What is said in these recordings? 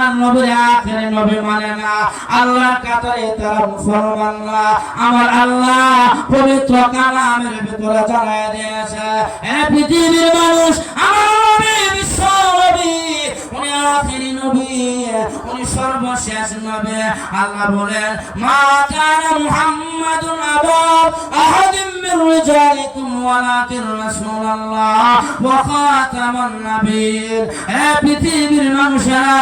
আল্লাহর নবীর আখেরি নবী মানে না, আল্লাহর কাতারে তারা মুসলমান না। আমার আল্লাহ পবিত্র কালামের ভিতরে জানায় দিয়েছে, এ পৃথিবীর মানুষ, আমার নবী বিশ্ব নবী, উনি আখেরি নবী, উনি সর্বশেষ নবী। আল্লাহ বলেন, মা কানা মুহাম্মাদুন আবা আহাদিম মির রিজালিকুম ওয়ালাকিন রাসূলুল্লাহ ওয়া খাতামান নাবিয়্যিন। হে পৃথিবীর মানুষেরা,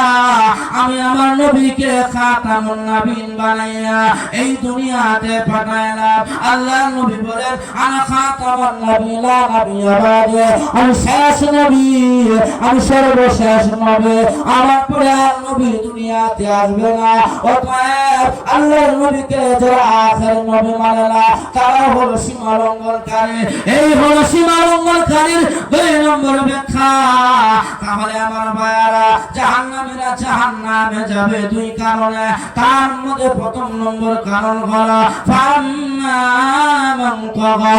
আমি আমার নবীকে খাতামুন নাবিয়্যিন বানাইয়া এই দুনিয়াতে পাঠাইলাম। আল্লাহর নবী বলেন, আনা খাতামুন নাবিয়্যিন লা নাবিয়্যা বাদি, আমি শেষ নবী, আমি সর্বশেষ নবী, আমার পরে আর নবী দুনিয়াতে আসবে না। অতএব আল্লাহর নবীকে যারা আখের নবী মানে না, তারা হলো সীমা লঙ্ঘনকারী। এই হলো সীমা লঙ্ঘনকারীর 2 নম্বর ব্যাখ্যা। তাহলে আমার ভাইয়ারা, জাহান্নামীরা জাহান্নামে যাবে 2 কারণে। তার মধ্যে প্রথম নম্বর কারণ হলো ফাম্মা মান তাগা,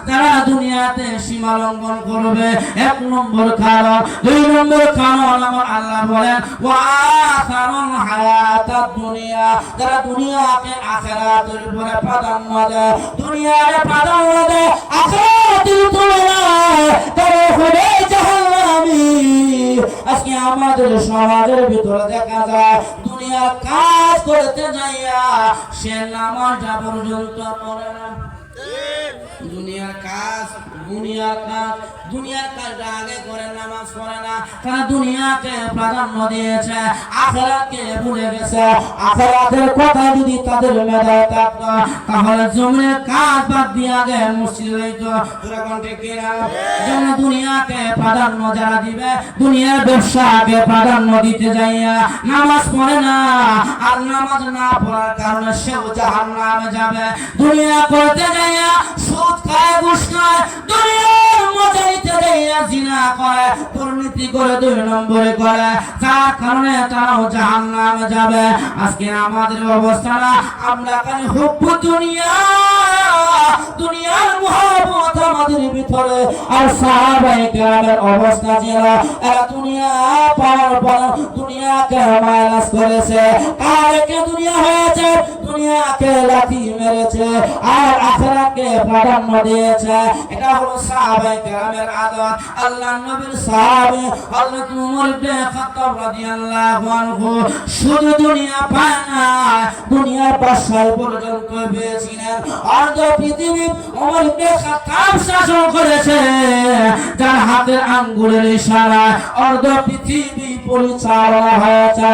তারা দুনিয়াতে সীমা লঙ্ঘন করবে, 1 নম্বর কারণ। 2 নম্বর কারণ আমার আল্লাহ বলেন, ওয়া আসারুল হায়াতাদ দুনিয়া, যারা দুনিয়াকে আখিরাতের উপরে প্রাধান্য দেয়, দুনিয়াকে প্রাধান্য দেয় আখিরাতের তুলনায়, তারা হবে জাহান্নামী। আজকে আমাদের সমাজের ভিতরে দেখা যায়, দুনিয়ার কাজ করতে যাইয়া সে নামাজটা পর্যন্ত পড়ে না। দুনিয়ার কাজ দুনিয়ার কাজটা আগে করে, নামাজ পড়ে না। তারা দুনিয়াকে প্রাধান্য দিয়েছে, আখিরাতকে ভুলে গেছে। আখিরাতের কথা যদি তাদের মেধায় থাকতো, তাহলে জমিনের কাজ বাদ দিয়ে আগে মসজিদে যাইতো। এরকম ঠিক কিনা? যেন দুনিয়াকে প্রাধান্য যারা দিবে, দুনিয়ার ব্যবসাকে প্রাধান্য দিতে যাইয়া নামাজ পড়ে না, আর নামাজ না পড়ার কারণে সেও জাহান্নামে যাবে। দুনিয়া করতে যাইয়া সুদ খায়, ঘুষ খায়, দুনিয়ার মজা নিতে যাইয়া জিনা করে, দুর্নীতি করে, 2 নম্বরে করে, যার কারণে তারাও জাহান্নামে যাবে। আজকে আমাদের অবস্থাটা, আমরা খালি হুব্বু দুনিয়ার মুহাব্বত আমাদের ভিতরে। আর সাহাবায়ে কেরামের অবস্থা ছিল, এরা দুনিয়া পাওয়ার পর দুনিয়াকে মাইনাস করেছে, কালকে দুনিয়া হয়েছে, দুনিয়াকে লাথি মেরেছে, আর আখিরাতকে প্রাধান্য দিয়েছে। এটা হলো সাহাবায়ে কেরামের আদত। আল্লাহর নবীর সাহাবী হযরত ওমর ইবনে খাত্তাব রাদিয়াল্লাহু আনহু শুধু দুনিয়া পায় না, দুনিয়ার বাদশাহ পর্যন্ত পেয়েছিলেন। অর্ধ পৃথিবী ওমর ইবনে খাত্তাব শাসন করেছে, যার হাতের আঙ্গুলের ইশারায় অর্ধ পৃথিবী পরিচালনা হয়েছে।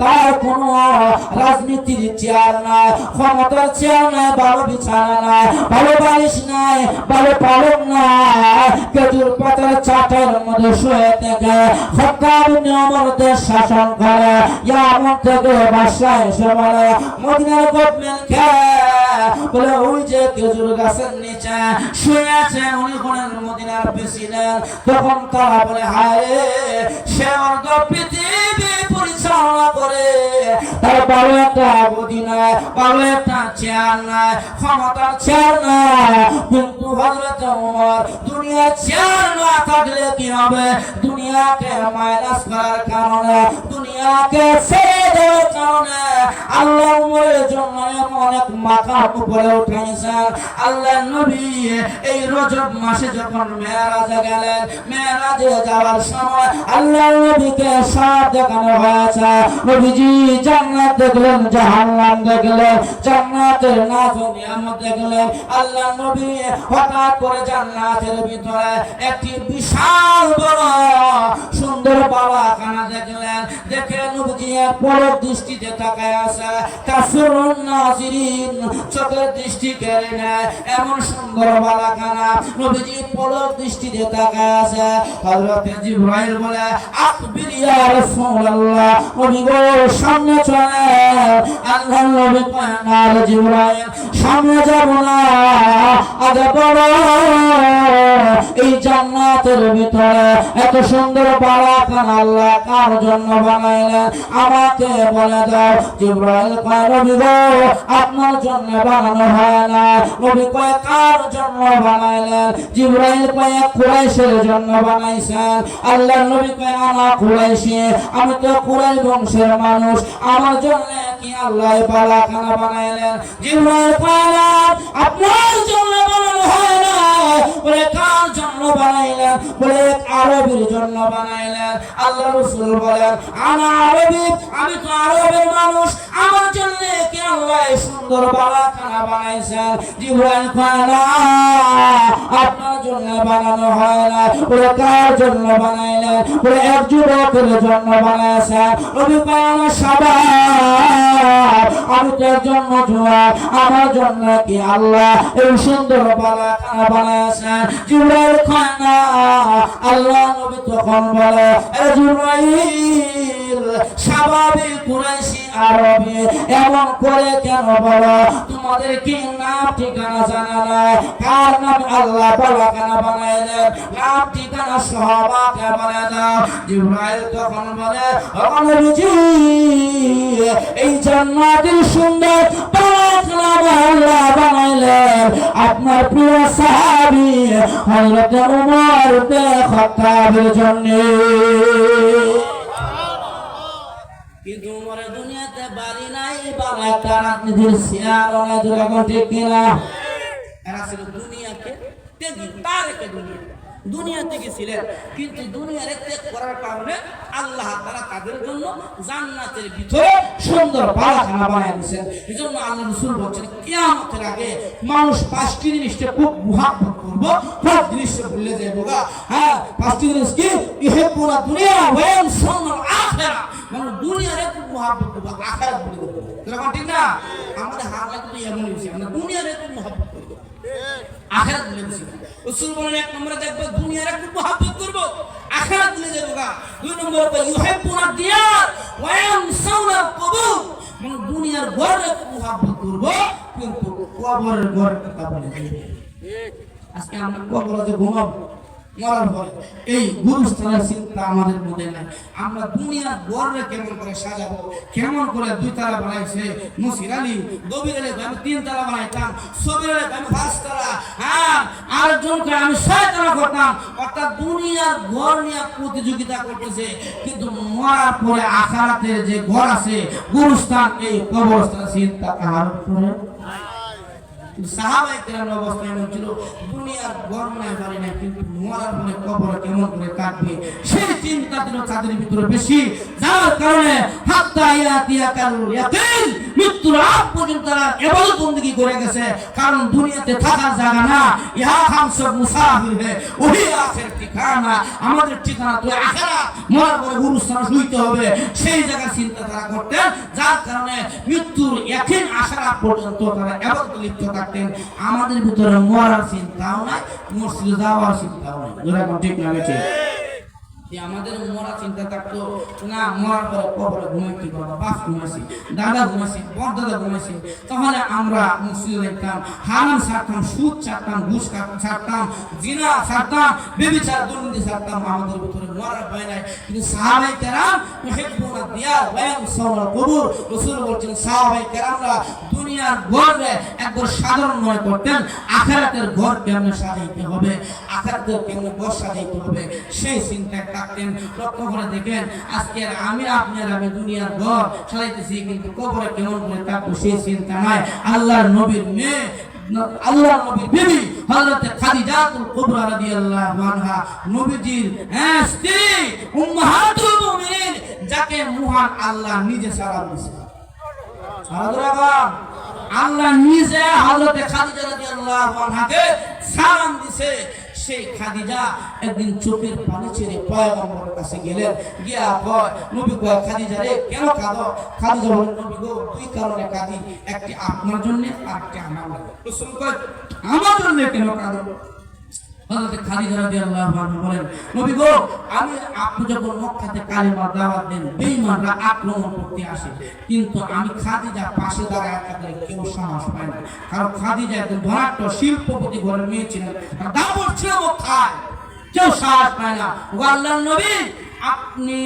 তার কোন রাজনীতির চেয়ার নাই, ক্ষমতার চেয়ার নাই, ভালো বিছানা নাই, ভালো বালিশ নাই, ভালো পালক নাই, খেজুর পাতার চাটের মধ্যে শুয়ে থেকে খাত্তাব ইবনে ওমর দেশ শাসন করে। ইয়ামন থেকে বাদশা এসে বলে, মদিনার গভর্নমেন্ট কে বলে, ওই যে খেজুর গাছের নিচে শুয়ে আছে, উনি হলেন মদিনার প্রেসিডেন্ট। তখন তারা বলে, হায় রে, সে অর্ধ পৃথিবী পরিচালনা করে, তার ভালো একটা গদি নাই, ভালো একটা চেয়ার নাই, ক্ষমতার চেয়ার নাই। কিন্তু হযরত ওমর দুনিয়ার চেয়ার না থাকলে কি হবে? দুনিয়াকে মাইনাস করার কারণে, দুনিয়াকে ছেড়ে দেওয়ার কারণে আল্লাহ ওমরের জন্য অনেক মাকাম উপরে উঠাইছেন। আল্লাহর নবী এই রজব মাসে যখন মেরাজে গেলেন, মেরাজে যাওয়ার সময় আল্লাহর নবীকে সব দেখানো হয়েছে। নবীজি জান্নাত দেখলেন, জাহান্নাম দেখলেন, জান্নাতের নাজু নিয়ামত দেখলেন। আল্লাহর নবী হঠাৎ করে জান্নাতের ভিতরে একটি বিশাল বড় সুন্দর বালাখানা দেখলেন। দেখে নবীজি পলক দৃষ্টিতে তাকায় আছে, তাসরুন নাজিরিন, চোখের দৃষ্টি কেড়ে নেয় এমন সুন্দর বালাখানা। নবীজি পলক দৃষ্টিতে তাকায় আছে। হযরত জিবরাইল বলে, আখবির ইয়া রাসূলুল্লাহ, নবী গো সামনে চলে। আল্লাহর নবী কয় না রে জিবরাইল সামনে যাব না, আগে বড় এই জান্নাতের ভিতরে এত সুন্দর বারাকান আল্লাহ কার জন্য বানাইলেন আমাকে বলে দাও। জিবরাইল কয় নবী গো আপনার জন্য বানানো হয় না। নবী কয় কার জন্য বানাইলেন? জিবরাইল কয় কুরাইশের জন্য বানাইছেন। আল্লাহর নবী কয় আনা কুরাইশি, আমি তো কুরাইশ বংশের মানুষ, আমার জন্য কি আল্লাহ বারাকানা বানাইলেন? জিবরাইল কয় আপনার জন্য বানানো হয় না। বলে কার জন্য বানাইলেন? বলে আরবের জন্য বানাইলেন। আল্লাহ রাসূল বলেন আনা আরবি, আমি তো আরবের মানুষ, আমার জন্য কি আল্লাহ সুন্দর বারাকানা বানাইছেন? জিবরাইল কয় না আপনার জন্য বানানো হয় না। বলে কার জন্য বানাইলেন? বলে এক যুবকের জন্য বানাইছেন। নবী কয় আমার শাবাব, আমি তো একজন নওজোয়ান, আমার জন্য কি আল্লাহ এই সুন্দর বারাকানা বানাইছেন? জিবরাইল কয় না। আল্লাহ নবী তখন বলে এ জিবরাইল শাবাবি কুরাইশি আরবি এমন করে কেন বলো? তোমাদের কি নাম ঠিকানা জানা নাই? কার নাম আল্লাহ বারাকানা বানাইলেন? নাম ঠিকানা সাহাবাকে বলে দাও। জিবরাইল তখন বলে ও নবীজি এই জান্নাতের সুন্দর বারাকানা আল্লাহ বানাইলেন আপনার প্রিয় সাহাবী হযরত উমর বিন খাত্তাবের জন্য। কিন্তু উমরের দুনিয়াতে বাড়ি নাই, বাবা রাজনীতির শেয়ার অনেক যখন ঠিক কিনা। এরা ছিল দুনিয়াকে ত্যাগী, তারেকে দুনিয়া থেকে ছিলেন, কিন্তু দুনিয়ার ত্যাগ করার কারণে আল্লাহ তাআলা তাদের জন্য জান্নাতের ভিতরে সুন্দর বারাকানা বানিয়ে দিয়েছেন। এজন্য আল্লাহ রাসূল বলেন কিয়ামতের আগে মানুষ পাঁচটি জিনিসকে খুব মুহাব্বত করব, সব জিনিসকে ভুলে যাবো। হ্যাঁ, পাঁচটি জিনিস কি? ইহিবুনা দুনিয়া ওয়া ইয়ানসাউনা আখিরা, মানে দুনিয়ারে খুব মুহাব্বত করব, আখিরাত ভুলে যাবো। এরকম ঠিক না? আমাদের হালাত তো এমন হয়েছে, আমরা দুনিয়ারে খুব মুহাব্বত করব, আখিরাত ভুলে যাচ্ছি। রাসূল বলেন এক নম্বরে দেখবে দুনিয়ারে খুব মুহাব্বত করব, আখিরাত ভুলে যাবো। দুই নম্বরে ইহিবুনা দিয়ার ওয়া ইয়ানসাউনা কবুর, মানে দুনিয়ার ঘরে খুব মুহাব্বত করব কিন্তু কবরের ঘরের কথা ভুলে যাবো। আজকে আমরা কবরে যে ঘুমাবো মরার পরে এই গুরুস্থানের চিন্তা আমাদের মধ্যে নাই। আমরা দুনিয়ার গড়ে কেমন করে সাজাবো, কেমন করে দুই তালা বানাইছে মুসির আলী, দবির আলী আমি 3 তালা বানাইতাম, সবির আলী আমি 5 তালা, হ্যাঁ আরেকজনকে আমি 6 তালা করতাম। অর্থাৎ দুনিয়ার গড় নিয়ে প্রতিযোগিতা করতেছে, কিন্তু মরার পরে আখিরাতের যে ঘর আছে গুরুস্থান, এই কবরস্থানের চিন্তা কার উপরে? সাহাবায়ে কেরামের অবস্থা এমন ছিল, দুনিয়ার গর্বনায় পারে না, কিন্তু মরার পরে কবর কেমন করে কাটবে সেই চিন্তা ছিল তাদের ভিতরে বেশি। যার কারণে হাত্তা ইয়াতিয়াকাল ইয়াকিন, মৃত্যুর আগ পর্যন্ত তারা ইবাদত বندگی করে গেছে। কারণ দুনিয়াতে থাকার জায়গা না, ইহা হাম সব মুসাফির হে, ওহি আখির ঠিকানা, আমাদের ঠিকানা তো আখিরাত। মরার পরে গুরুস্থানে শুইতে হবে, সেই জায়গা চিন্তা তারা করতেন। যার কারণে মৃত্যুর ইয়াকিন আসার আগ পর্যন্ত তারা ইবাদত লিপ্ত থাকতেন। আমাদের ভিতরে মরার চিন্তাও নাই, মসজিদে যাওয়ার চিন্তাও নাই। যেরকম ঠিক না ঠিক? আমাদের মরা চিন্তা থাকতো না, মরার পরে কবরে ঘুমাইতে বাবা বাপ ঘুমাইছি, দাদা ঘুমাইছি, বড়দাদা ঘুমাইছি, তাহলে আমরা মসজিদে যেতাম, হারাম ছাড়তাম, সুদ ছাড়তাম, ঘুষ ছাড়তাম, জিনা ছাড়তাম, ব্যভিচার দুর্নীতি ছাড়তাম। আমাদের ভিতরে মরার ভয় নাই। কিন্তু সাহাবায়ে কেরাম ইহিবুনা দিয়ার ওয়া ইয়ানসাউনা কবুর, রাসূল বলেছেন সাহাবায়ে কেরামরা দুনিয়ার ঘরে একবার সাধারণ মনে করতেন, আখিরাতের ঘর কেমনে সাজাইতে হবে, আখিরাতের কেমনে ঘর সাজাইতে হবে সেই চিন্তা থাকতেন। লক্ষ্য করে দেখেন আজকে আমি আমি দুনিয়ার ঘর সাজাইতেছি, কিন্তু কবরে কেমন করে থাকবো সেই চিন্তা নাই। আল্লাহর নবীর মেয়ে, আল্লাহর নবীর বিবি হযরত খাদিজাতুল কুবরা রাদিয়াল্লাহু আনহা, নবীজির স্ত্রী উম্মাহাতুল মুমিনিন, যাকে মহান আল্লাহ নিজে সালাম দিয়েছেন। আল্লাহ নিজে হযরত খাদিজা রাদিয়াল্লাহু আনহাকে সালাম দিয়েছে। সেই খাদিজা একদিন চোখের পানি ছেড়ে পয়গম্বরের কাছে গেলেন, গিয়া কয় নবী কয় খাদিজা রে কেন কাঁদো? খাদিজা বলেন নবী গো 2 কারণে কাঁদি, একটি আপনার জন্য আর একটি আমার জন্য। রাসূল কয় আমার জন্য কেন কাঁদো? হযরত খাদিজা রাদিয়াল্লাহু আনহা বলেন, নবী গো, আপনি যখন মক্কাতে কালিমার দাওয়াত দেন, বেঈমানরা আক্রমণ করতে আসে, কিন্তু আমি খাদিজা পাশে দাঁড়ায় থাকলে কেউ সাহস পায় না। কারণ খাদিজা একজন ধনাঢ্য শিল্পপতি ঘরের মেয়ে ছিলেন, দাওয়াত ছিল মক্কায়, কেউ সাহস পায় না। ও আল্লাহর নবী, আপনি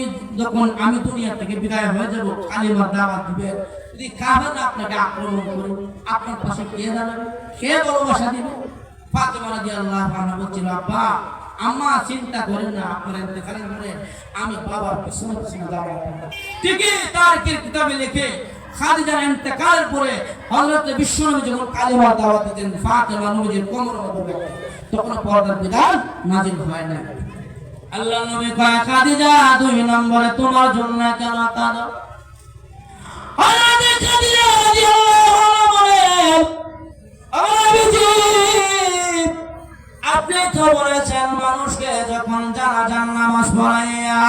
যখন আমি দুনিয়া থেকে বিদায় হয়ে যাব, কালিমার দাওয়াত দিবেন, যদি কাফেররা আপনাকে আক্রমণ করে, আপনার পাশে কে দাঁড়াবে, কে ভালোবাসা দিবে? ফাতেমা রাদিয়াল্লাহু আনহা বলছিল, আব্বা আম্মা চিন্তা করেন না, আপনার ইন্তেকালের পরে আমি বাবার পিছনে পিছনে দাঁড়াবো। ঠিকই তারিখের কিতাবে লিখে খাদিজার ইন্তেকালের পরে হযরত বিশ্বনবী যখন কালিমার দাওয়াত দিতেন, ফাতেমা নবীর কোমর মধ্যে তখন পর্দার বিধান নাযিল হয় না। আল্লাহ নবী কয়, খাদিজা 2 নম্বরে তোমার জন্য কেন কাঁদো? হযরত খাদিজা রাদিয়াল্লাহু আনহা বলেন, আপনি তো বলেছেন মানুষকে যখন জানাজার নামাজ পড়াইয়া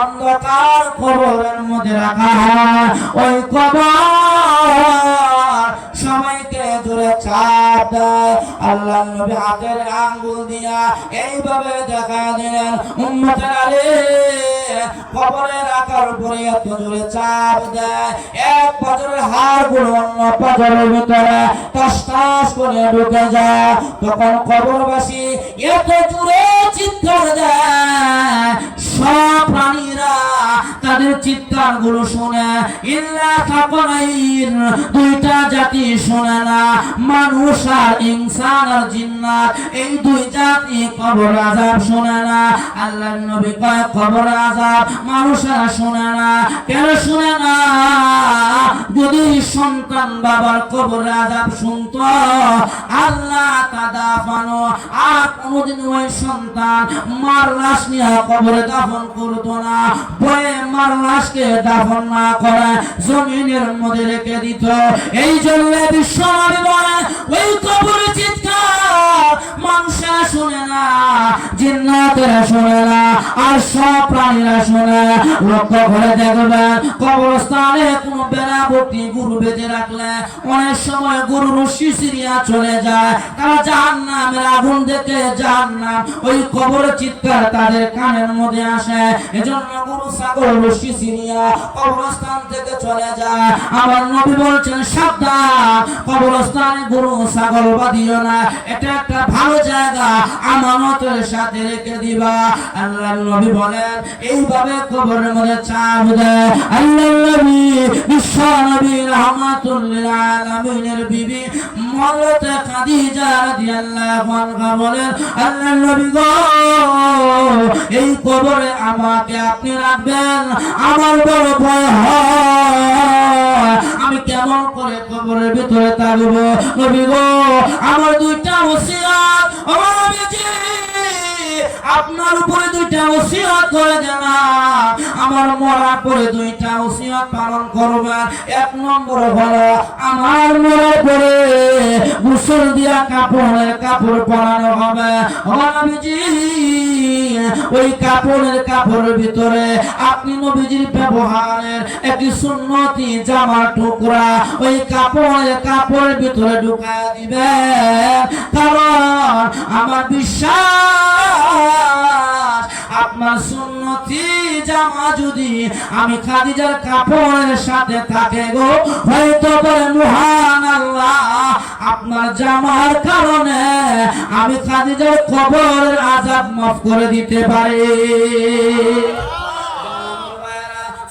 অন্ধকার কবরের মধ্যে রাখা হয়, ওই কবর সবাইকে জোরে চাপ দেয়। আল্লাহ নবী হাতের আঙ্গুল দিয়া এইভাবে দেখা দিলেন, উম্মতের আরে কবরে রাখার উপরে এত জোরে চাপ দেয়, এক পাজরের হাড়গুলো অন্য পাজরের ভিতরে টস টস করে ঢুকে যায়। তখন কবরবাসী এত জোরে চিৎকার দেয়, সব প্রাণীরা তাদের চিৎকার গুলো শুনে, ইল্লা থাকনাইন, 2টা জাতি শোনে না, মানুষ আর ইনসান আর জিন্নাত, এই 2 জাতি কবর আযাব শোনে না। আল্লাহর নবী কয়, কবর আযাব মানুষরা শোনে না। কেন শোনে না? যদি সন্তান বাবার কবর আযাব শুনতো, আল্লাহ তাদাফানো, আর কোনদিন ওই সন্তান মার লাশ নিয়ে কবরে দাফন করতো না। বয়ে মার লাশকে দাফন না করে জমিনের মধ্যে রেখে দিত। এই জন্য বিশ্বনবী বলেন, ওই কবরে চিৎকার মানুষেরা শুনে না, জিন্নাতেরা শুনে না, আর সব প্রাণীরা শুনে। লক্ষ্য করে দেখবেন, কবরস্থানে কোন বেড়াবর্তী গরু বেঁধে রাখলে অনেক সময় গরু রশি ছিঁড়িয়া চলে যায়, তারা জাহান্নামের আগুন দেখে জাহান্নাম ওই কবরে চিৎকার তাদের কানের মধ্যে আসে। এজন্য গরু ছাগল রশি ছিঁড়িয়া কবরস্থান থেকে চলে যায়। আমার নবী বলছেন, সাবধান, কবরস্থানে গরু ছাগল বাঁধিও না, এটা একটা ভালো জায়গা, আমানতের সাথে রেখে দিবা। আল্লাহর নবী বলেন, এইভাবে কবরের মধ্যে চাপ দেয়। আল্লাহর নবী বিশ্ব নবী রাহমাতুল লিল আলামিনের বিবি হযরত খাদিজা রাদিয়াল্লাহু আনহা বলেন, আল্লাহর নবী গো, এই কবরে আমাকে আপনি রাখবেন, আমার বড় ভয় হয়, আমি কেমন করে কবরের ভিতরে থাকবো। নবী গো, আমার 2টা ওসিয়ত, আমার নবীজি আপনার উপরে 2টা ওসিয়ত করে দেন, আমার মরার পরে 2টা ওসিয়ত পালন করবেন। 1 নম্বর হলো, আমার মরার পরে গোসল দিয়া কাপড় পরানো হবে। নবীজি ওই কাপড়ের ভিতরে আপনি নবীজির ব্যবহারের একটি সুন্নতি জামার টুকরা ওই কাপড়ের ভিতরে ঢুকায় দিবেন। কারণ আমার বিশ্বাস, আপনার সুন্নতি জামা যদি আমি খাদিজার কাপড়ের সাথে থাকে গো, হয়তো বলে মহান আল্লাহ আপনার জামার কারণে আমি খাদিজার কবরের আযাব মাফ করে দিতে পারি।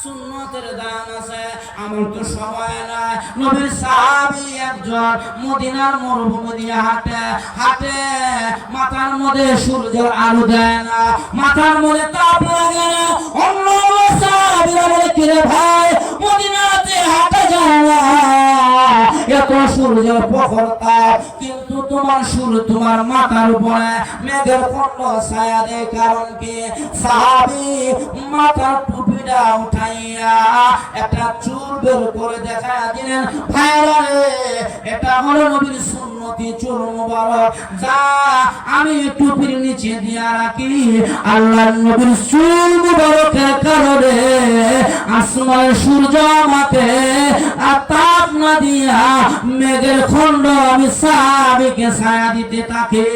সুন্নতের দান আছে, আমার তো সময় নাই। নবীর সাহাবী একজন মদিনার মরুভূমি দিয়ে হাঁটে, মাথার মধ্যে সূর্যের আলো দেয় না, মাথার মধ্যে তাপ লাগে না। অন্য সাহাবীরা বলে, কিরে ভাই, মদিনাতে হাঁটা যায় না, এত সূর্যের প্রখর তাপ, কিন্তু তোমার মাথার উপরে মেঘের খণ্ড ছায়া দেয়, কারণ কি? সাহাবী মাথার টুপিটা উঠাইয়া একটা চুল বের করে দেখা দিলেন, ভাইরা রে, এটা হলো নবীর সুন্নতি চুল মুবারক, যা আমি টুপির নিচে দিয়া রাখি। আল্লাহর নবীর চুল মুবারকের কারণে আসমানের সূর্য আমাকে তাপ না দিয়া মেঘের খণ্ড আমি সাহাবীকে ছায়া দিতে থাকে।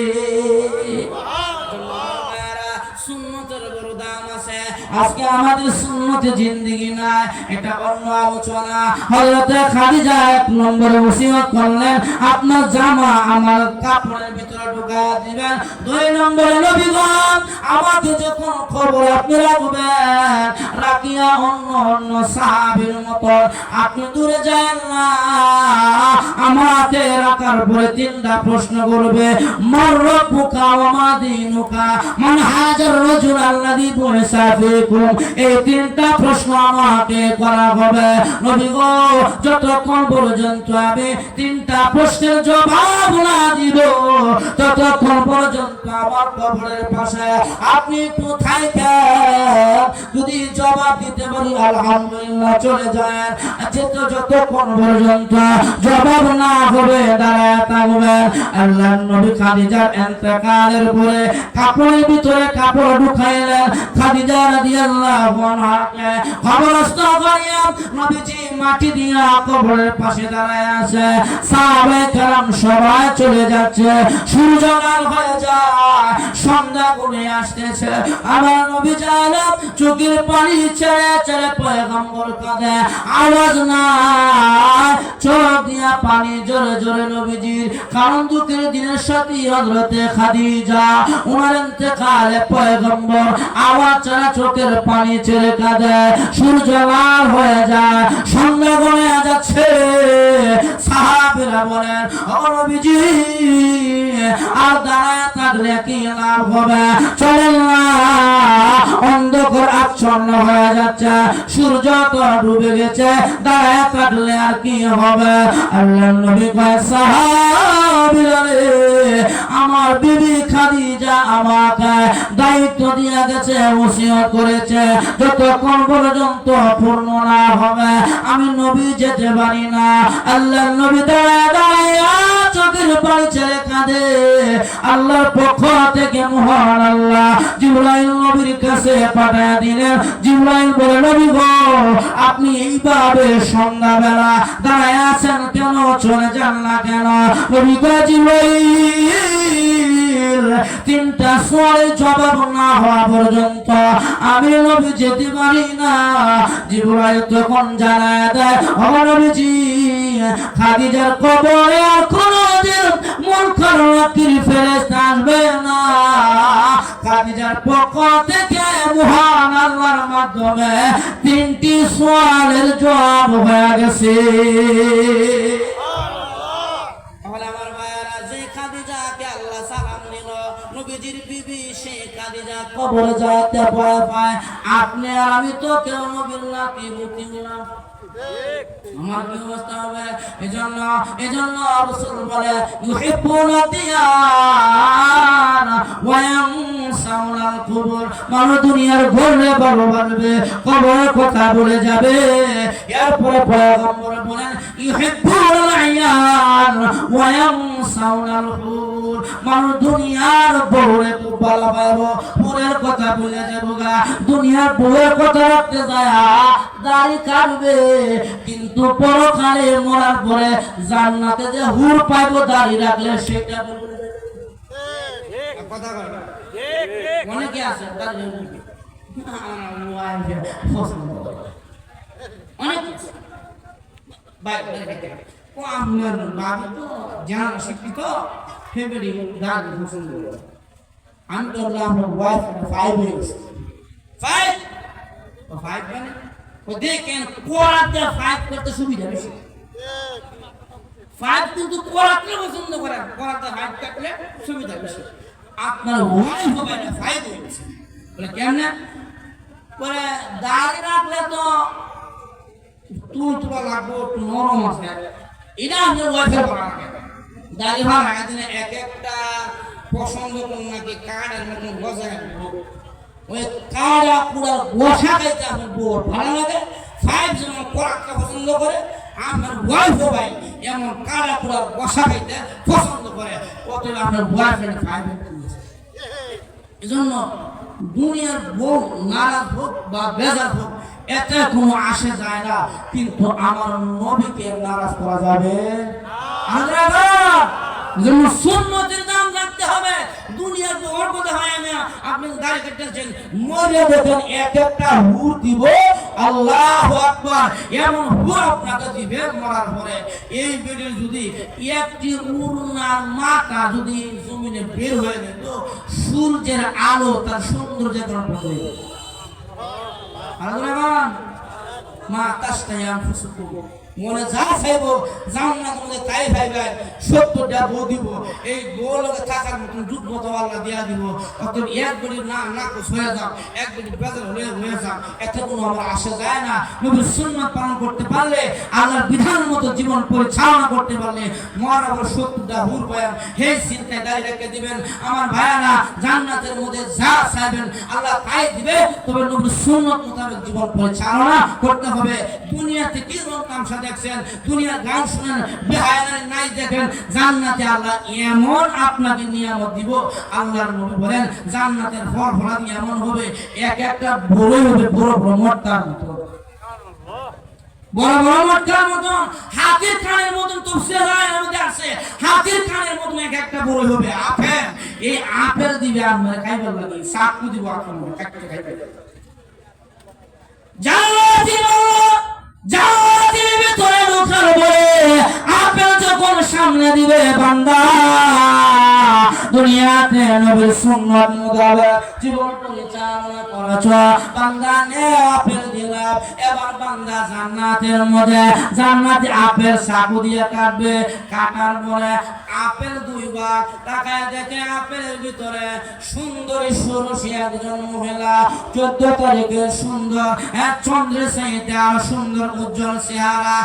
আজকে আমাদের সুন্নতে জিন্দেগি নাই, এটা অন্য আলোচনা। হযরত খাদিজা এক নম্বরে ওসিয়ত করলেন, আপনার জামা আমার কাপড়ের ভিতরে ঢুকায়া দিবেন। দুই নম্বরে নবী গো, আমাকে যখন খবর আপনি রাখবেন, রাখিয়া অন্য অন্য সাহাবীর মতো আপনি দূরে যান না। আমাকে রাখার পরে তিনটা প্রশ্ন করবে, মান রব্বুকা ওয়া মা দীনুকা মান হাজার রাজুল আল্লাযী বুইসা ফীকুম। এই তিনটা প্রশ্ন আমাকে করা হবে। নবী গো, যতক্ষণ পর্যন্ত আমি তিনটা প্রশ্নের জবাব না দিব, ততক্ষণ পর্যন্ত আমার কবরের পাশে আপনি কোথায় গেলেন? যদি জবাব দিতে পারি আলহামদুলিল্লাহ, চলে যায়। যতক্ষণ পর্যন্ত জবাব না হবে দাঁড়ায় থাকবেন। আল্লাহর নবী খাদিজার ইন্তেকালের পরে কাপড়ের ভিতরে কাপড় ঢুকাইলেন। খাদিজা রাদিয়াল্লাহু আনহাকে খবরস্ত করিয়া নবীজি মাটি দিয়া কবরের পাশে দাঁড়ায় আছে। সাহাবায়ে কেরাম সবাই চলে যাচ্ছে, সূর্য লাল হয়ে যায়, সন্ধ্যা ঘনিয়ে আসতেছে। আমার নবী জানেন, চোখের পানি ছেড়ে ছেড়ে পয়গম্বর কাঁদে, আওয়াজ না, চোখ দিয়া পানি জোরে জোরে নবীজির। কারণ দুঃখের দিনের সাথী হযরতে খাদিজা, ওনার ইন্তেকালে পয়গম্বর আওয়াজ ছাড়া চোখের পানি ছেড়ে কাঁদে। সূর্য লাল হয়ে যায়, সন্ধ্যা ঘনিয়ে যাচ্ছে। সাহাবীরা বলেন, ও নবীজি, আর দাঁড়ায় থাকলে কি লাভ হবে? চলেন না, অন্ধকার আচ্ছন্ন হয়ে যাচ্ছে, সূর্য তো ডুবে গেছে, দাঁড়ায় থাকলে আর কি হবে? আল্লাহর নবী কয়, সাহাবীরা রে, আমার বিবি খাদিজা আমাকে দায়িত্ব দিয়ে গেছে, ওসিয়ত করেছে, যতক্ষণ পর্যন্ত পূর্ণ না হবে আমি নবী যেতে পারি না। আল্লাহর নবী দাঁড়ায় দাঁড়ায় চোখের পানি ছেড়ে কাঁদে। আল্লাহর পক্ষ থেকে মহান আল্লাহ জিবরাইল নবীর কাছে পাঠায় দিলেন। জিবরাইল বলে, নবী গো, আপনি এইভাবে সন্ধ্যাবেলা দাঁড়ায় আছেন কেন? চলে যান না কেন? নবী কয়, জিবরাইল, তিনটা সোয়ালের জবাব না হওয়া পর্যন্ত আমি নবী যেতে পারি না। জিবরাইল তখন জানায় দেয়, ও নবীজি, খাদিজার কবরে আর কোনদিন মুনকার নাকির ফেরেশতা আসবে না। খাদিজার পক্ষ থেকে মহান আল্লাহর মাধ্যমে তিনটি সোয়ালের জবাব হয়ে গেছে। আমার ভাইয়েরা, যে খাদিজাকে আল্লাহ সালাম দিল, নবীজির বিবি সেই খাদিজা কবরে যাইতে ভয় পায়। আপনি আর আমি তো কেউ নবীর নাতি মুক্তি দিলাম, আমার কি অবস্থা হবে? এজন্য রাসূল বলে, ইউহিব্বুনা দিয়ার ওয়া ইয়ানসাউনাল কুবুর। মানুষ দুনিয়ার ঘরে ভালোবাসবে, কবরের কথা বলে যাবে। এরপরে পয়গম্বর বলেন, ইউহিব্বুনাল আয়ান ওয়া ইয়ানসাউনাল হুর। মানুষ দুনিয়ার বউরে খুব ভালো পাবো, পরের কথা বলে যাবো গা। দুনিয়ার বউয়ের কথা রাখতে যায় দাড়ি কাটবে, কিন্তু পরকালে মরার পরে জান্নাতে যে হুর পাইবো দাড়ি রাখলে সেটা বলবে। কথা বলে অনেকে আছে দাড়ি অনেক আমার বাবা তো জানা শিক্ষিত, ফেব্রুয়ারি দাড়ি পছন্দ করে। আমি তো আমার ওয়াইফ 5 years 5 মানে ও দেখেন কোরাতে 5 করতে সুবিধা বেশি। 5 কিন্তু কোরাতে পছন্দ করে, কোরাতে 5 কাটলে সুবিধা বেশি। আপনার ওয়াইফ হবে না 5 হয়েছে বলে কেমনে? পরে দাড়ি রাখলে তো তুলতুলা লাগবে, একটু নরম আছে, এটা আপনার ওয়াইফের ভালো লাগে। দাড়ি ভালো লাগে দিনে এক একটা পছন্দ করুন নাকি কাঠের মতন গজায়, ওই কাড়া পুরা গোসা খাইতে আপনার বউর ভালো লাগে। 5 যেমন কোরাকটা পছন্দ করে, আপনার ওয়াইফ ভাই এমন কাড়া পুরা গোসা খাইতে পছন্দ করে, অতএব আপনার বয়ফ্রেন্ড 5 এজন্য দুনিয়ার বউ নারাজ হোক বা বেজার হোক এতে কোনো আসে যায় না, কিন্তু আমার নবীকে নারাজ করা যাবে না। জন্য সুন্নতের দাম রাখতে হবে। দুনিয়ার বউর কথা হয় না, আপনি দাড়ি কাটতেছেন মরে দেখেন এক একটা হুর দিব আল্লাহু আকবার এমন হুর আপনাকে দিবে মরার পরে এই বেডের যদি একটি উড়নার মাথা যদি জমিনে বের হয়ে যেত সূর্যের আলো তার সৌন্দর্য গ্রহণ করবে মা তাস্তায়াম ফুসুকুম মনে যা চাইবো জান্নাত মধ্যে তাই ভাইবেন 70টা বউ দিব এই বউ লগে থাকার মতন যুদ্ধ আল্লাহ দিয়া দিব অতএব এক বড়ি না না কুছ হয়ে যাও এক বড়ি বেজার হয়ে যাও এতে কোনো আমার আশা যায় না নবীর সুন্নাত পালন করতে পারলে আল্লাহর বিধান মতো জীবন পরিচালনা করতে পারলে মরার 70টা হুর পাবেন হে চিন্তায় দাঁড়িয়ে রেখে দিবেন আমার ভাইয়ারা জান্নাতের মধ্যে যা চাইবেন আল্লাহ তাই দিবে তবে নবীর সুন্নাত মোতাবেক জীবন পরিচালনা করতে হবে দুনিয়াতে কি রকম তামসা দেখছেন দুনিয়ার গান শুনেন বেহায়ার নাই দেখেন জান্নাতে আল্লাহ এমন আপনাকে নিয়ামত দিব আল্লাহর নবী বলেন জান্নাতের ফল ফলাদি এমন হবে এক একটা বড় হবে বড় বড় মটকার মতো বড় বড় মটকার মতো হাতির কানের মতন তাফসীরের মধ্যে আছে হাতির কানের মতন এক একটা বড় হবে আপেল এই আপেল দিবে আপনার খাইবার লাগি চাকু দিব আপনার কাটতে খাইবে জান্নাতের ভিতরে ঢোকার পরে আপেল যখন সামনে দিবে বান্দা দুনিয়াতে নবীর সুন্নাত মোতাবেক জীবন পরিচালনা করেছ বান্দা নে আপেল দিলাম এবার বান্দা জান্নাতের মধ্যে জান্নাতে আপেল চাকু দিয়ে কাটবে কাটার পরে আপেল দুই ভাগ তাকায় দেখে আপেলের ভিতরে সুন্দরী সুরসী একজন মহিলা 14 তারিখে সুন্দর চন্দ্রের চাইতে আরো সুন্দর উজ্জ্বল চেহারা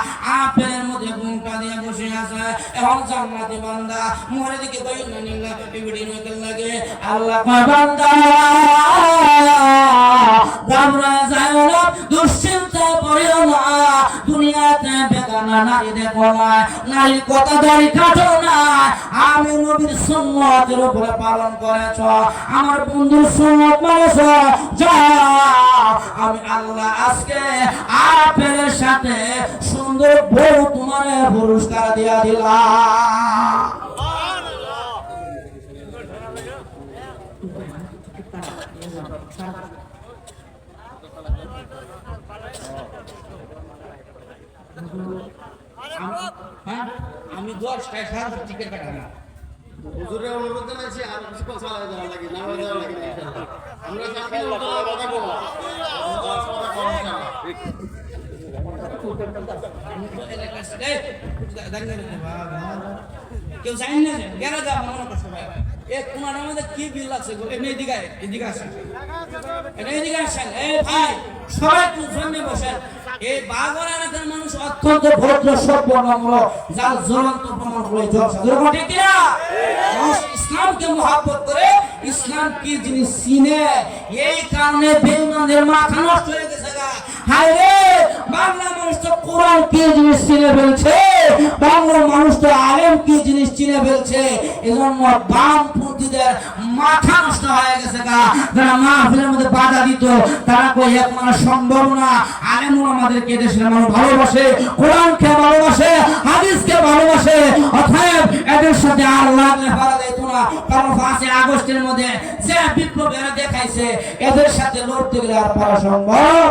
আপেলের মধ্যে ঘুমটা দিয়ে বসে আছে এখন জান্নাতি বান্দা মোহরে দিকে বাইরে নিলা বিবিডি নকল লাগে আল্লাহ কয় বান্দা ঘাবড়া যায় না দুশ্চিন্তা পড়িও না দুনিয়াতে বেগানা নারী দেখো না নারী কথা দাড়ি কাটো না আমি নবীর সুন্নতের উপরে পালন করেছ আমার বন্ধুর সুন্নত মানেছ যাও আমি আল্লাহ আজকে আপেলের সাথে সুন্দর বউ তোমার পুরস্কার দিয়া দিলাম আমি 10 টাকা টিকিট কাটালাম হুজুরের অনুরোধ জানাইছি আর কিছু কথা দেওয়া লাগে না দেওয়া লাগে ইনশাআল্লাহ আমরা চাকরি কথা বলবো কেউ জানি না গেলে যা মনে করছে ভাই এক তোমার আমাদের কি বিল লাগছে এদিকে আসেন এদিকে আসেন এই ভাই সবাই একটু জন্য বসেন এই বাগর এলাকার মানুষ অত্যন্ত ভদ্র সভ্য নম্র যার জ্বলন্ত প্রমাণ করে ঠিক না ইসলামকে মহব্বত করে ইসলাম কি জিনিস চিনে এই কারণে বেঈমানদের মাথা নষ্ট হয়ে গেছে হায় রে বাংলা মানুষ তো কোরআন কি জিনিস চিনে ফেলছে বাংলা মানুষ তো আলেম কি জিনিস চিনে ফেলছে এজন্য বামপন্থীদের মাথা নষ্ট হয়ে গেছে যারা মাহফিলের মধ্যে বাধা দিত তারা কই এক মানে সম্ভব না আলেম আমাদেরকে দেশের মানুষ ভালোবাসে কোরআনকে ভালোবাসে হাদিসকে ভালোবাসে অতএব এদের সাথে আর লাগলে পারা যাইত না কারণ 5 আগস্টের মধ্যে যে বিপ্লব এরা দেখাইছে এদের সাথে লড়তে গেলে আর পারা সম্ভব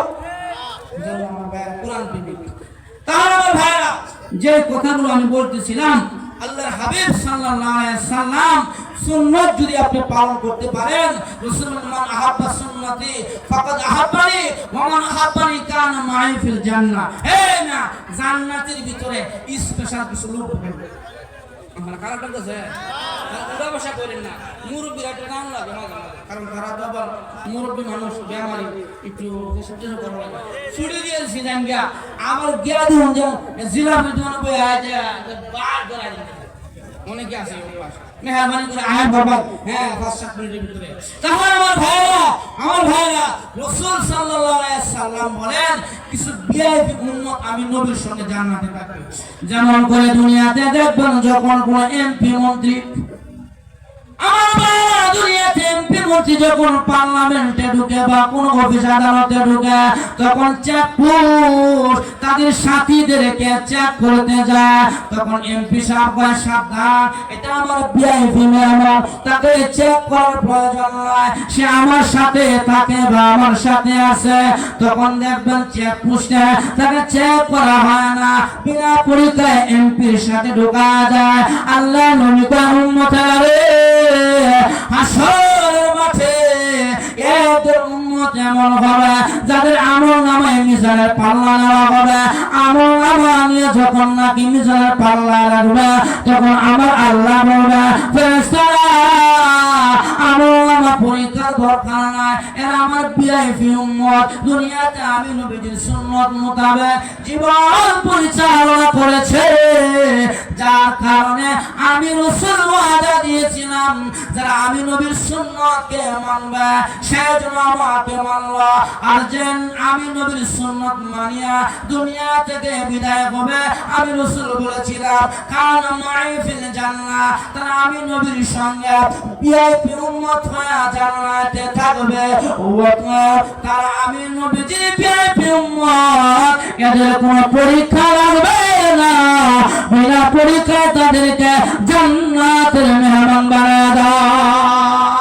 যে কথাগুলো আমি বলতেছিলাম আল্লাহর হাবিব সাল্লাল্লাহু আলাইহি সাল্লাম সুন্নাত যদি আপনি পালন করতে পারেন রাসূলুল্লাহ মান আহাব্বা সুন্নতি ফাকাদ আহাব্বানি ওয়া মান আহাব্বানি কানা মাই ফিল জান্নাহ এই না জান্নাতের ভিতরে স্পেশাল কিছু লোক থাকবে আমরা কারাটা আছে ওটা ভাষা করেন না মুরব্বিরা একটা নাম লাগে মাঝে মাঝে কারণ তারা তো আবার মুরব্বি মানুষ বেমারি একটু সহ্য করা লাগে ছুটি দিয়েছি জান গিয়া আবার গিয়া দিন যে জিলাপি দোকানে বই আছে বার করা যায় অনেকে আছে মেহরবানি করে আয় বাবা হ্যাঁ 5-7 মিনিটের ভিতরে তাহলে আমার ভাইরা রাসূল সাল্লাল্লাহু আলাইহি সাল্লাম বলেন কিছু ভিআইপি উম্মত আমি নবীর সঙ্গে জান্নাতে থাকবে যেমন করে দুনিয়াতে দেখবেন যখন কোন এমপি মন্ত্রী আমার বাবা দুনিয়াতে এমপি মন্ত্রী যখন পার্লামেন্টে ঢুকে বা কোন অফিস আদালতে ঢুকে তখন চেক পোস্ট তাদের সাথীদেরকে চেক করতে যায় তখন এমপি সাহেব কয় সাবধান এটা আমার ভিআইপি মেম্বার তাকে চেক করার প্রয়োজন নয় সে আমার সাথে থাকে বা আমার সাথে আছে তখন দেখবেন চেক পোস্টে তাকে চেক করা হয় না বিনা পরীক্ষায় এমপির সাথে ঢোকা যায় আল্লাহ নবী কয় উম্মতেরা রে হাসরের মাঠে এদের উম্মত এমন হবে যাদের আমল নামায় মিজানের পাল্লা নেওয়া হবে আমল নামা নিয়ে যখন নাকি মিজানের পাল্লা রাখবে তখন আমার আল্লাহ বলবে ফেরেশতারা আমল নামা পরীক্ষার দরকার নাই এরা আমার ভিআইপি উম্মত দুনিয়াতে আমি নবীজির সুন্নাত মোতাবেক জীবন পরিচালনা করেছে যার কারণে আমি রাসূল ওয়াদা দিয়েছিলাম যারা আমি নবীর সুন্নাতকে মানবে সেজন্য আমাকে মানলো আর যেন আমি নবীর সুন্নাত মানিয়া দুনিয়া থেকে বিদায় হবে আমি রাসূল বলেছিলাম কান মাই ফিল জান্নাহ তারা আমি নবীর সঙ্গে ভিআইপি উম্মত হয়ে জান্নাতে থাকবে তারা আমি নবীজির ভিআইপি উম্মত এদের কোনো পরীক্ষা লাগবে না বিনা পরীক্ষায় তাদেরকে জান্নাতের মেহমান বানায় দাও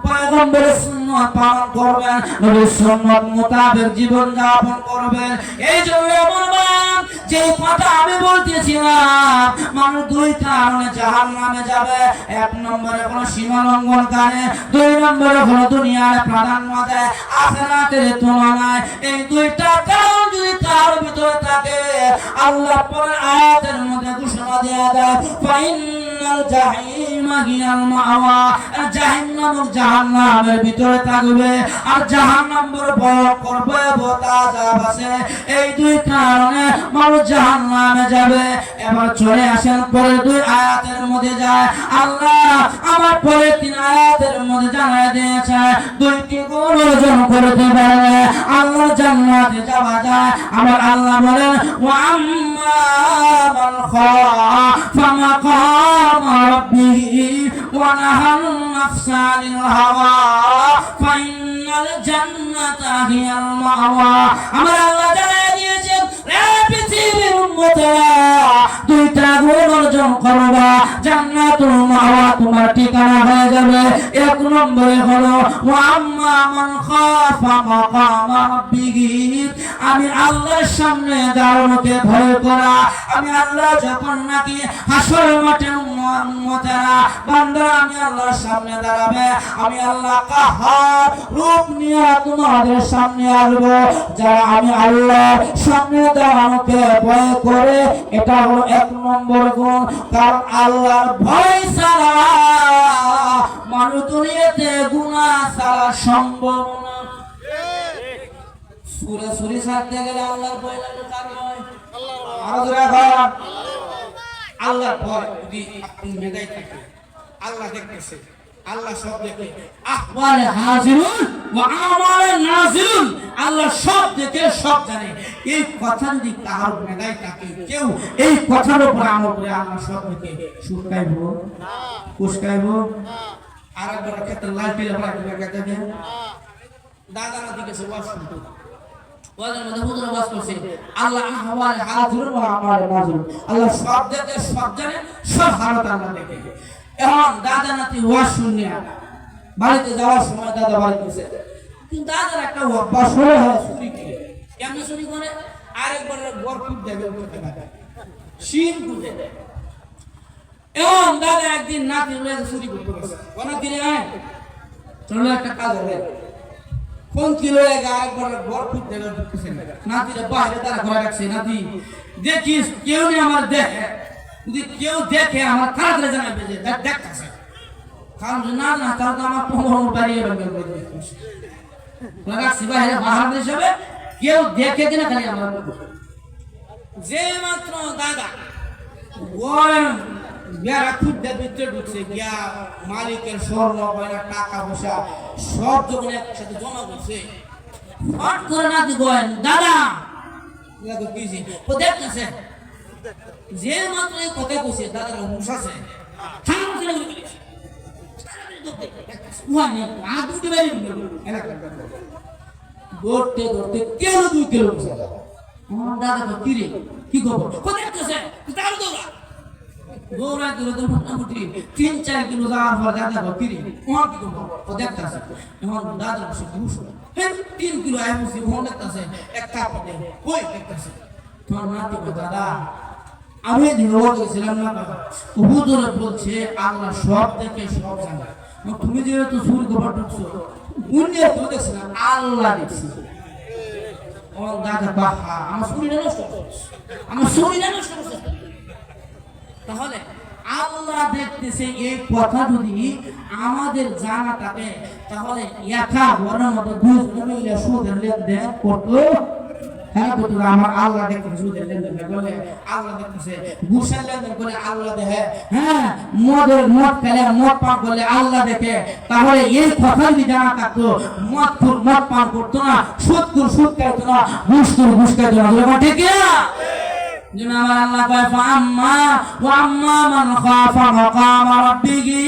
পয়গম্বরের সুন্নাত পালন করবেন নবীর সুন্নাত মোতাবেক জীবন যাপন করবেন এই জন্য বলবেন যে কথা আমি বলতেছিলাম মানুষ দুই কারণে জাহান্নামে যাবে এক নম্বরে কোনো সীমা লঙ্ঘন করে দুই নম্বরে কোনো দুনিয়ার প্রাধান্য দেয় আখিরাতের তুলনায় এই দুইটা কারণ যদি কার ভিতরে থাকে আল্লাহ পরের আয়াতের মধ্যে ঘোষণা দেয়া দেয় ফাইনাল জাহিমা হিয়াল মাওয়া জাহান্নাম জাহান্নামের ভিতরে থাকবে আর জাহান্নাম বড় ভয়ঙ্কর ভয়াবহ আযাব আছে এই দুই কারণে মানুষ জাহান্নামে যাবে এবার চলে আসেন পরের দুই আয়াতের মধ্যে যায় আল্লাহ আমার পরের তিন আয়াতের মধ্যে জানায় দিয়েছে দুইটি গুণ অর্জন করতে পারলে আল্লাহ জান্নাতে যাওয়া যায় আমার আল্লাহ বলেন ওয়া আম্মা মান খাফা মাকাম রাব্বিহি ওয়া নাহান নাফসা আনিল হাওয়া ফাইনাল জান্নাতা হিয়াল মাওয়া আমার আল্লাহ জানায় দিয়েছেন রে পৃথিবীর উম্মতেরা দুইটা গুণ অর্জন করবা জান্নাতুল মাওয়া তোমার ঠিকানা হয়ে যাবে এক নম্বরে হলো ওয়া আম্মা মান খাফা মাকাম রাব্বিহি আমি আল্লাহর সামনে দাঁড়ানোকে ভয় করা আমি আল্লাহ যখন নাকি হাসর মাঠে উম্মতেরা বান্দারা আমি আল্লাহর সামনে দাঁড়াবে আমি আল্লাহ কাহার রূপ নিয়ে তোমাদের সামনে আসবো যারা আমি আল্লাহর সামনে দাঁড়ানোকে ভয় করে এটা হলো এক নম্বর গুণ কারণ আল্লাহর ভয় ছাড়া মানুষ দুনিয়াতে গুনাহ ছাড়া সম্ভব না সূরা সূরা ছাড়তে গেলে আল্লাহর ভয় লাগে কার ভয় আল্লাহর ভয় যদি আপনি মেধাই থাকেন আল্লাহ দেখতেছে আল্লাহ সব দেখে আহওয়ালে হাজিরুন ওয়া আমালে নাজিরুন আল্লাহ সব দেখে সব জানে এই কথা যদি কার মেধাই থাকে কেউ এই কথার উপর আমল করে আল্লাহ সব দেখে শুকাইবো না কুসকাইবো না আরেকবার ক্ষেত্রে লাইটে লাগাতে দেন দাদারা দিকে সব শুনতো ওয়াজের মধ্যে হুজুর ওয়াজ করছে আল্লাহ আহওয়ালে হাজিরুন ওয়া আমালে নাজিরুন আল্লাহ সব দেখে সব জানে সব হালত আল্লাহ দেখে এখন দাদা নাতি ওয়াজ শুনিয়া বাড়িতে যাওয়ার সময় দাদা বাড়িতে গেছে কিন্তু দাদার একটা অভ্যাস হয়ে চুরি করে কেমন চুরি করে আরেকবার গরপুর দেবে শিন খুঁজে দেয় এখন দাদা একদিন নাতি চুরি করতে গেছে অনেক দিনে আয় চলো একটা কাজ হবে কোন কিলো আরেকবার গরপুর দেবে নাতিরা বাইরে তারা ঘরে রাখছে নাতি দেখিস কেউ নেই আমার দেখে যদি কেউ দেখে আমার তাড়াতাড়ি জানাবে যে দেখতেছে কারণ না না তাহলে তো আমার পনেরো বাড়িয়ে রাখছি বাইরে বাহার হিসাবে কেউ দেখে কিনা খালি আমার যে মাত্র দাদা বেড়া খুঁজতে ভিতরে ঢুকছে গিয়া মালিকের স্বর্ণ গয়না টাকা পয়সা সব যখন একসাথে জমা করছে হট করে নাতি গয়েন দাদা কি ও দেখতেছে যে মাত্র এই কথা কইছে দাদার হুঁশ আছে দৌড়তে দৌড়তে কেন 2 কিলো আমার দাদা তো কিরে কি খবর কোথায় গেছে তার দৌড়া দৌড়াতে মোটামুটি 3-4 কিলো যাওয়ার পর দাদা তো কিরে কোন কি খবর ও দেখতাছে এখন দাদা বসে বসে 3 কিলো আয় বসে ফোন দেখতাছে এক কাপড়ে কই দেখতাছে তোর নাতি দাদা আমি দিনও গেছিলাম না হুজুরে বলছে আল্লাহ সব দেখে সব জানে তুমি যেহেতু সুর গোবর ঢুকছো উনি তো দেখছেন আল্লাহ দেখছি ও দাদা বাহা আমার শরীরে নষ্ট তাহলে আল্লাহ দেখতেছে এই কথা যদি আমাদের জানা থাকে তাহলে একা বড়ের মতো দুজন মিলে সুদের লেনদেন করতো হ্যাঁ তো আমার আল্লাহ দেখতে সুদের লেনদেন বলে আল্লাহ দেখতেছে ঘুষের লেনদেন করে আল্লাহ দেখে হ্যাঁ মদ খেলে মদ পান করলে আল্লাহ দেখে তাহলে এই কথা যদি জানা থাকতো মদ পান করতো না সুদ খাইতো না ঘুষ খাইতো না ঠিক না যেমন আল্লাহ কয় আম্মা মান খাফা মাকাম রাব্বিহি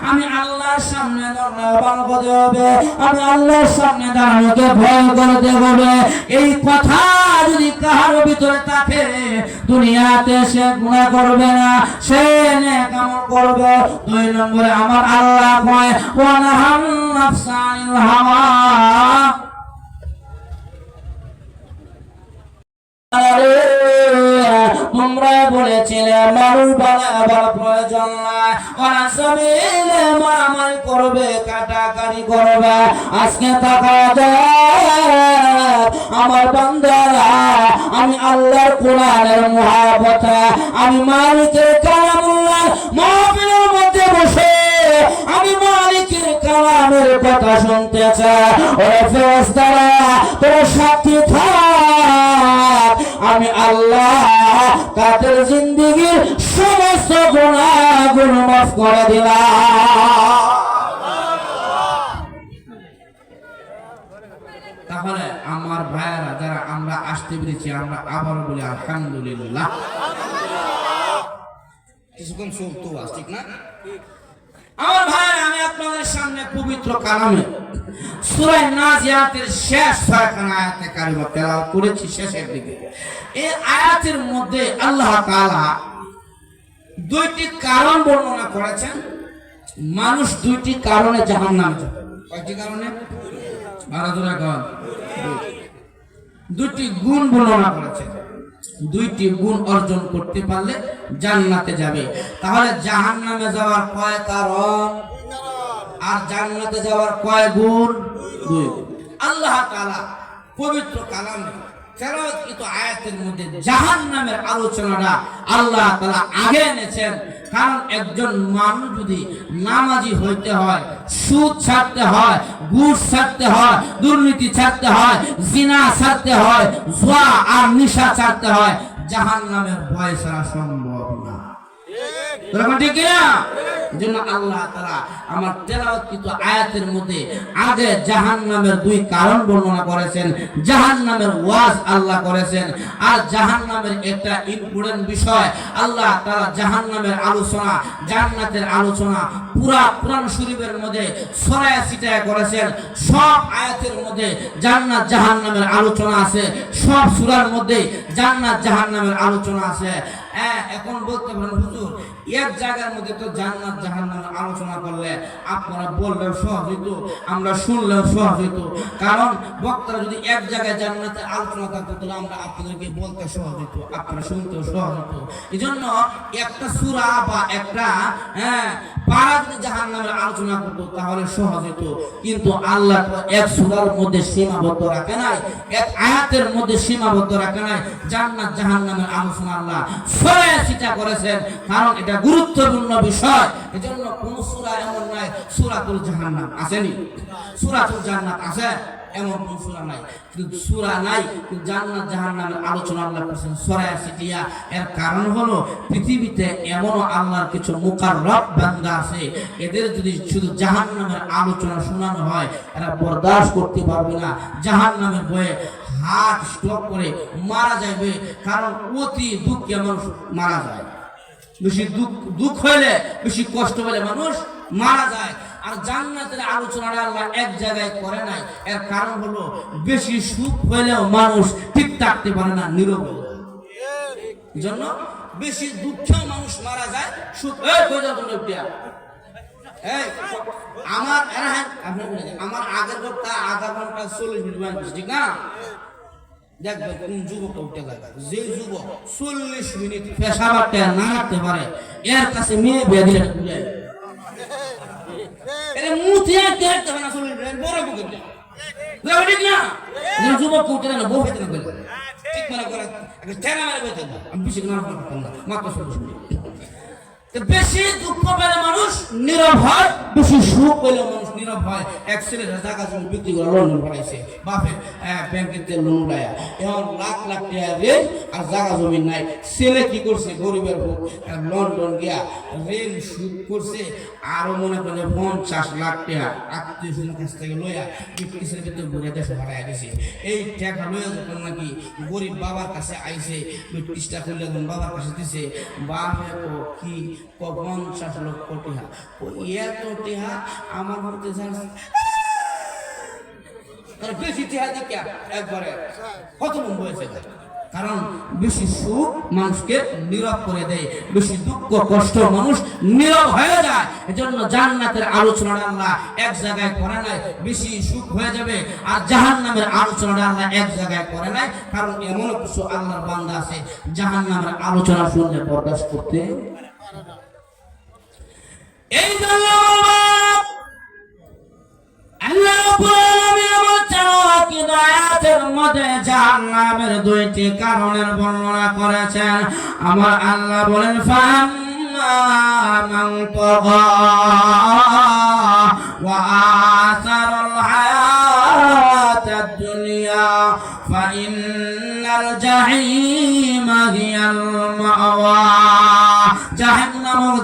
আমি আল্লাহর সামনে দাঁড়ানো করতে হবে আমি আল্লাহর সামনে দাঁড়ানোকে ভয় করতে হবে এই কথা যদি কারো ভিতরে থাকে দুনিয়াতে সে গুনাহ করবে না সে নেক আমল করবে 2 নম্বরে আমার আল্লাহ কয় ওয়া নাহান নাফসানিল হাওয়া তোমরা বলেছিলে মানুষ বানাবার প্রয়োজন নাই ওরা সবিলে মারামারি করবে কাটাকাটি করবে আজকে টাকা দেয় আমার বান্দারা আমি আল্লাহর কোরআনের মহব্বত আমি মালিকের কালামুল্লাহ মাহফিলের মধ্যে বসে আমি মালিকের কালামের কথা শুনতে চাই ওরে ফেরেশতারা তোরা সাথী থাক আমি আল্লাহ তাদের জিন্দেগীর সমস্ত গুনাহগুলো মাফ করে দিলাম তাহলে আমার ভাইয়েরা যারা আমরা আসতে পেরেছি আমরা আবার বলি আলহামদুলিল্লাহ কিছুক্ষণ চলতো ঠিক না আমার ভাই আমি আপনাদের সামনে পবিত্র কালামে সূরা নাজিয়াতের শেষ 6খানা আয়াতে কারিমা তেলাওয়াত করেছি শেষের দিকে এই আয়াতের মধ্যে আল্লাহ তাআলা 2টি কারণ বর্ণনা করেছেন মানুষ 2টি কারণে জাহান্নামে যাবে কয়টি কারণে বারাদুরা গান 2টি গুণ বর্ণনা করেছেন 2টি গুণ অর্জন করতে পারলে জান্নাতে যাবে তাহলে জাহান্নামে যাওয়ার কয় কারণ আর জান্নাতে যাওয়ার কয় গুণ 2 আল্লাহ তাআলা পবিত্র কালামে তেলাওয়াতকৃত আয়াতের মধ্যে জাহান্নামের আলোচনাটা আল্লাহ তাআলা আগে এনেছেন কারণ একজন মানুষ যদি নামাজি হইতে হয় সুদ ছাড়তে হয় ঘুষ ছাড়তে হয় দুর্নীতি ছাড়তে হয় জিনা ছাড়তে হয় জুয়া আর নেশা ছাড়তে হয় জাহান্নামের ভয় ছাড়া সম্ভব না ঠিক না জন্য আল্লাহ তাআলা আমার তেলাওয়াতকৃত আয়াতের মধ্যে আগে জাহান্নামের 2 কারণ বর্ণনা করেছেন জাহান্নামের ওয়াজ আল্লাহ করেছেন আর জাহান্নামের একটা ইম্পর্টেন্ট বিষয় আল্লাহ তাআলা জাহান্নামের আলোচনা জান্নাতের আলোচনা পুরা কোরআন শরীফের মধ্যে ছড়ায়া ছিটায়া করেছেন সব আয়াতের মধ্যে জান্নাত জাহান্নামের আলোচনা আছে সব সূরার মধ্যে জান্নাত জাহান্নামের আলোচনা আছে এখন বলতে পারেন হুজুর এক জায়গার মধ্যে তো জান্নাত জাহান্নামের আলোচনা করলে আপনারা বললেও সহজ হইতো আমরা শুনলেও সহজ হইতো কারণ বক্তারা যদি এক জায়গায় জান্নাতের আলোচনা করতো তাহলে আমরা আপনাদেরকে বলতে সহজ হইতো আপনারা শুনতেও সহজ হইতো এজন্য একটা সূরা বা একটা পারা যদি জাহান্নামের আলোচনা করতো তাহলে সহজ হইতো কিন্তু আল্লাহ তো এক সূরার মধ্যে সীমাবদ্ধ রাখে নাই এক আয়াতের মধ্যে সীমাবদ্ধ রাখে নাই জান্নাত জাহান্নামের আলোচনা আল্লাহ ছড়ায়া ছিটা করেছেন কারণ এটা গুরুত্বপূর্ণ বিষয় এজন্য কোন সূরা এমন নাই সূরাতুল জাহান্নাম আসেনি সূরাতুল জান্নাত আছে এমন কোন সূরা নাই কিন্তু সূরা নাই কিন্তু জান্নাত জাহান্নামের আলোচনা আল্লাহ করেছেন ছড়ায়া ছিটিয়া এর কারণ হলো পৃথিবীতে এমনও আল্লাহর কিছু মুকাররব বান্দা আছে এদের যদি শুধু জাহান্নামের আলোচনা শোনানো হয় এরা বরদাশত করতে পারবে না জাহান্নামের ভয়ে হার্ট স্ট্রোক করে মারা যাবে কারণ অতি দুঃখে মানুষ মারা যায় বেশি দুঃখ হইলে, বেশি কষ্ট হলে মানুষ মারা যায়। আর জান্নাতের আলোচনাটা আল্লাহ এক জায়গায় করে নাই, এর কারণ হলো বেশি সুখ হইলেও মানুষ ঠিক থাকতে পারে না, নীরব হয়ে যায়। জন্য বেশি দুঃখেও মানুষ মারা যায়, সুখ আমার আগের বক্তা আধা ঘন্টা 40 মিনিট বয়ান করছে, ঠিক না? দেখবেন কোন যুবকটা উঠে যায়, যে যুবক 40 মিনিট পেশাবারটা না রাখতে পারে, এর কাছে মেয়ে বিয়ে দিলে বুঝায় মুতিয়া দেখতে হয় না, 40 মিনিট বড় বুকে ঠিক না? যুবক উঠে না, বউ খেতে না, ঠিক মনে করে ঠেলা মেরে বেঁচে না। আমি বেশি না করতাম না, মাত্র 40 মিনিট। বেশি দুঃখ পেলে মানুষ নীরব হয়, বেশি সুখ পেলে মানুষ নীরব হয়। এক ছেলে টাকা জমি বিক্রি করে লোন বাড়াইছে, বাপে ব্যাংকের লোন উড়াইয়া, এখন লাখ লাখ টাকা ঋণ আর জায়গা জমি নাই। ছেলে কি করছে, গরিবের হোক লন্ডন গিয়া ঋণ সুদ করছে, আরো মনে করে 50 লাখ টাকা আত্মীয় স্বজনের কাছ থেকে লইয়া ব্রিটিশের ভিতরে ঘুরে দেশে ভাড়াইয়া গেছে। এই টাকা লইয়া যখন নাকি গরিব বাবার কাছে আইছে, ব্রিটিশটা করলে যখন বাবার কাছে দিছে, বাপে কি 50 লক্ষ টাকা, এত টাকা আমার মধ্যে বেশি টাকা দেখে একবারে কত বন্ধ হয়েছে। কারণ বেশি সুখ মানুষকে নীরব করে দেয়, বেশি দুঃখ কষ্ট মানুষ নীরব হয়ে যায়। এজন্য জান্নাতের আলোচনাটা আল্লাহ এক জায়গায় করে নাই, বেশি সুখ হয়ে যাবে। আর জাহান্নামের আলোচনাটা আল্লাহ এক জায়গায় করে নাই, কারণ এমন কিছু আল্লাহর বান্দা আছে জাহান্নামের আলোচনা শুনলে বরদাস্ত করতে। এই জন্য আল্লাহ আয়াতের মধ্যে জাহান্নামের 2টি কারণের বর্ণনা করেছেন। আমার আল্লাহ বলেন, ফাম্মা মান তাগা ওয়া আসারাল হায়াতাদ দুনিয়া ফাইন্নাল জাহিমা হিয়াল মাওয়া।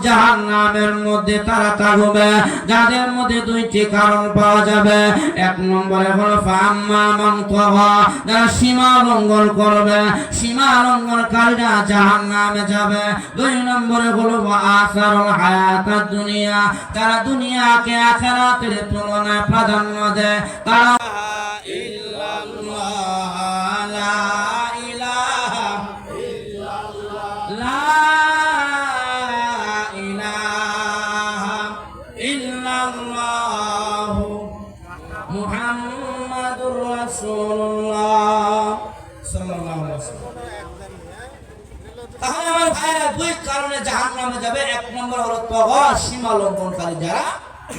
জাহান্নামের মধ্যে তারা থাকবে যাদের মধ্যে 2টি কারণ পাওয়া যাবে। 1 নম্বরে হলো ফাম্মা মান তাগা, যারা সীমা লঙ্ঘন করবে, সীমা লঙ্ঘনকারীরা জাহান্নামে যাবে। 2 নম্বরে হলো ওয়া আসারুল হায়াতাদ দুনিয়া, তারা দুনিয়াকে আখিরাতের তুলনায় প্রাধান্য দেয়। তারা মুহাম্মাদুর রাসূলুল্লাহ সাল্লাল্লাহু আলাইহি ওয়াসাল্লাম। তাহলে আমার ভাইরা 2 কারণে জাহান্নামে যাবে। 1 নম্বর হলো তাগা, সীমা লঙ্ঘনকারী যারা।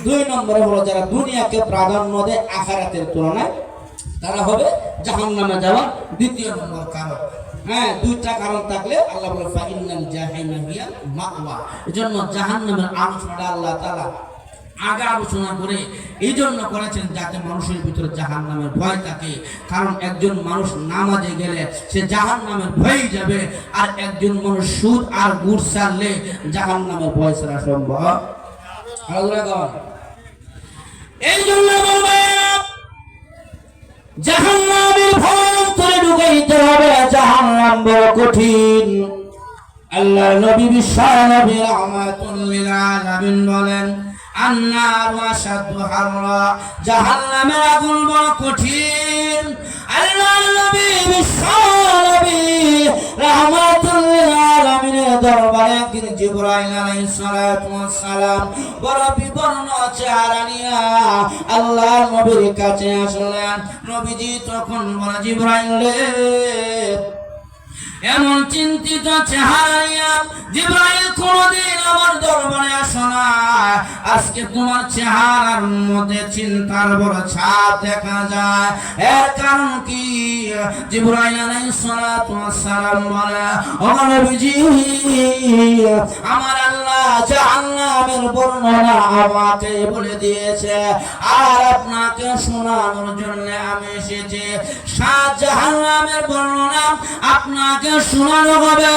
2 নম্বরে হলো যারা দুনিয়াকে প্রাধান্য দেয় আখিরাতের তুলনায়, তারা হবে জাহান্নামে যাওয়ার 2য় নম্বর কারণ। হ্যাঁ, 2টা কারণ থাকলে আল্লাহ বলে ফাইনাল জাহিমা হিয়া মাওয়া। এজন্য জাহান্নামের আলোচনাটা আল্লাহ তাআলা আগে আলোচনা করে এই জন্য করেছেন যাতে মানুষের ভিতরে জাহান্নামের ভয় থাকে। কারণ একজন মানুষ নামাজে গেলে সে জাহান্নামের ভয় যাবে, আর একজন মানুষ সুদ আর ঘুষ ছাড়লে জাহান্নামের ভয় ছাড়া সম্ভব। এই জন্য জাহান্নামের ভয় অন্তরে ঢুকাইতে হবে। জাহান্নাম বড় কঠিন। আল্লাহ নবী বিশ্ব নবী রাহমাতুল লিল আলামিন বলেন, আন্নারু আশাদ্দু হাররা, জাহান্নামের আগুন বড় কঠিন। আল্লাহ নবী বিশ্ব নবী রাহমাতুল লিল আলামিনের দরবারে একদিন জিবরাইল আলাইহিস সালাতু ওয়াস সালাম বড় বিবর্ণ চেহারা নিয়ে আল্লাহ নবীর কাছে আসলেন। নবীজি তখন বলে, জিবরাইল রে, এমন চিন্তিত চেহারা জিবরাইল কোনদিন আমার দরবারে আসো না, আজকে তোমার চেহারার মধ্যে চিন্তার বড় ছাপ দেখা যায়। এর কারণ কি? জিবরাইল আলাইহিস সালাতু ওয়াস সালাম বলে, ও নবীজি, আমার আল্লাহ জাহান্নামের বর্ণনা আমাকে বলে দিয়েছে, আর আপনাকে শোনানোর জন্য আমি এসেছি। 7 জাহান্নামের বর্ণনা আপনাকে শোনানো হবে।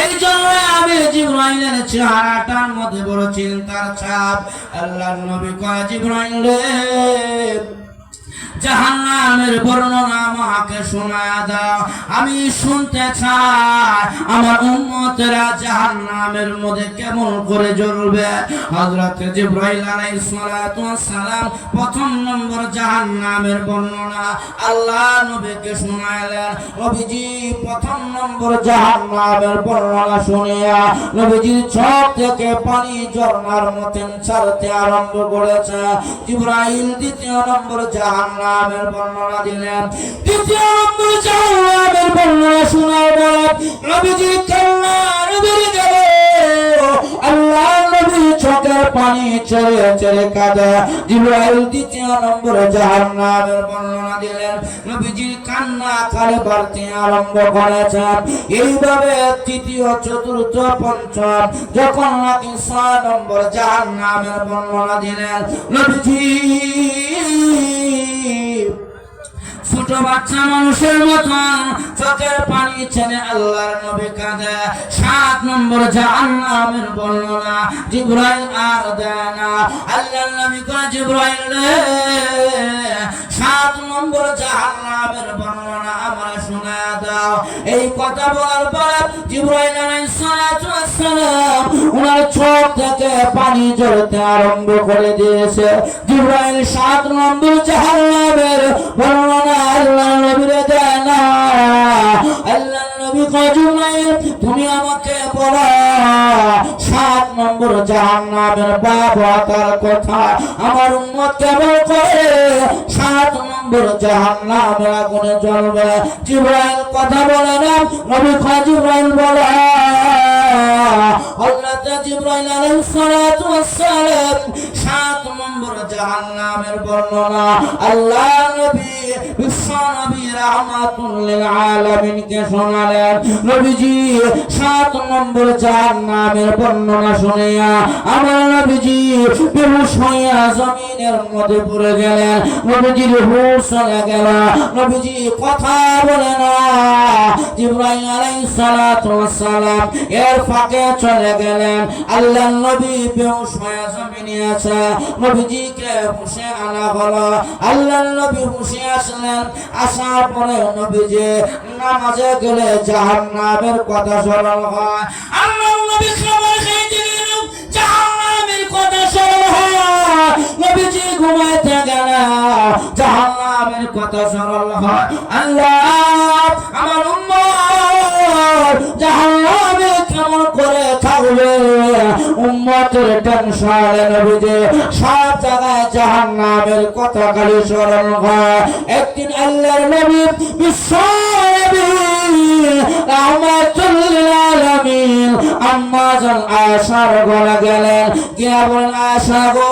এই জন্য আমি জিবরাইলের চেহারাটার মধ্যে বড় চিন্তার ছাপ। আল্লাহর নবী কয়, জিবরাইল রে, জাহান্নামের বর্ণনা আমাকে শোনায়া দাও, আমি শুনতে চাই আমার উম্মতেরা জাহান্নামের মধ্যে কেমন করে জ্বলবে। হযরত জিবরাইল আলাইহিস সালাতু ওয়াস সালাম প্রথম নম্বর জাহান্নামের বর্ণনা আল্লাহ নবীকে শোনালেন। নবীজি প্রথম নম্বর জাহান্নামের বর্ণনা শুনিয়া নবীজির চোখ থেকে পানি ঝর্ণার মতন ছাড়তে আরম্ভ করেছে। জিবরাইল দ্বিতীয় নম্বর জাহান্নামের বর্ণনা দিলেন। দ্বিতীয় নম্বর জাহান্নামের বর্ণনা শোনার পর নবীজি কান্নার বেরিয়ে গেল। আল্লাহ নবীর চোখের পানি ছেড়ে ছেড়ে কাঁদে। জিবরাইল দ্বিতীয় নম্বর জাহান্নামের বর্ণনা দিলেন। নবীজির কান্না কারে বাড়তে আরম্ভ করেছেন। এইভাবে তৃতীয় চতুর্থ পঞ্চম যখন নাকি 6 নম্বর জাহান্নামের বর্ণনা দিলেন, নবীজি ছোট বাচ্চা মানুষের মতন চোখের পানি ছেড়ে আল্লাহর নবী কাঁদে। 7 নম্বর জাহান্নামের বর্ণনা জিবরাইল আর দেয় না। আল্লাহর নবী কয়, জিবরাইল রে 7 নম্বর জাহান্নামের বর্ণনা আমরা শোনায় দাও। এই কথা বলার পর জিবরাইল আলাইহিস সালাতু ওয়াস সালাম ওনার চোখ থেকে পানি ঝরতে আরম্ভ করে দিয়েছে। জিবরাইল 7 নম্বর জাহান্নামের বর্ণনা আল্লাহর নবীরে দেয় না। আল্লাহর নবী কয়, জিবরাইল তুমি আমাকে বলো 7 নম্বর জাহান্নামের ভয়াবহতার কথা আমার উম্মত কেমন করে 7 নম্বর জাহান্নামের আগুনে জ্বলবে। জিবরাইল কথা বলে না। নবী কয়, জিবরাইল বলে। হযরত জিবরাইল আলাইহিস সালাতু ওয়াস সালাম 7 নম্বর জাহান্নামের বর্ণনা আল্লাহ নবী বিশ্ব নবী রাহমাতুল লিল আলামিন কে শোনালেন। নবীজি 7 নম্বর জাহান্নামের বর্ণনা শুনিয়া আমার নবীজি বেহুশ হইয়া জমিনের মধ্যে পড়ে গেলেন। নবীজির হুঁশ চলে গেল। নবীজি কথা বলে না। জিবরাইল আলাইহিস সালাতু ওয়াস সালাম এর ফাঁকে চলে গেলেন। আল্লাহর নবী বেহুশ হয়ে জমিনে আছে। নবীজিকে হুঁশে আনা হলো। আল্লাহর নবী হুঁশে আসলেন। আসার পরে নবীজি নামাজে গেলে জাহান্নামের কথা স্মরণ হয়। আল্লাহর নবী খাবার খাইতেন, জাহান্নামের কথা স্মরণ হয়। নবীজি ঘুমাইতে গেলেন, জাহান্নামের কথা স্মরণ হয়। আল্লাহ আমার উম্মত জাহান্নামে কেমন করে থাকবে, উম্মতের টেনশনে নবীজি সব জায়গায় জাহান্নামের কথা খালি স্মরণ হয়। একদিন আল্লাহর নবী বিশ্ব নবী রাহমাতুল লিল আলামিন আম্মা জান আয়েশার ঘরে গেলেন। গিয়া বলেন, আয়েশা গো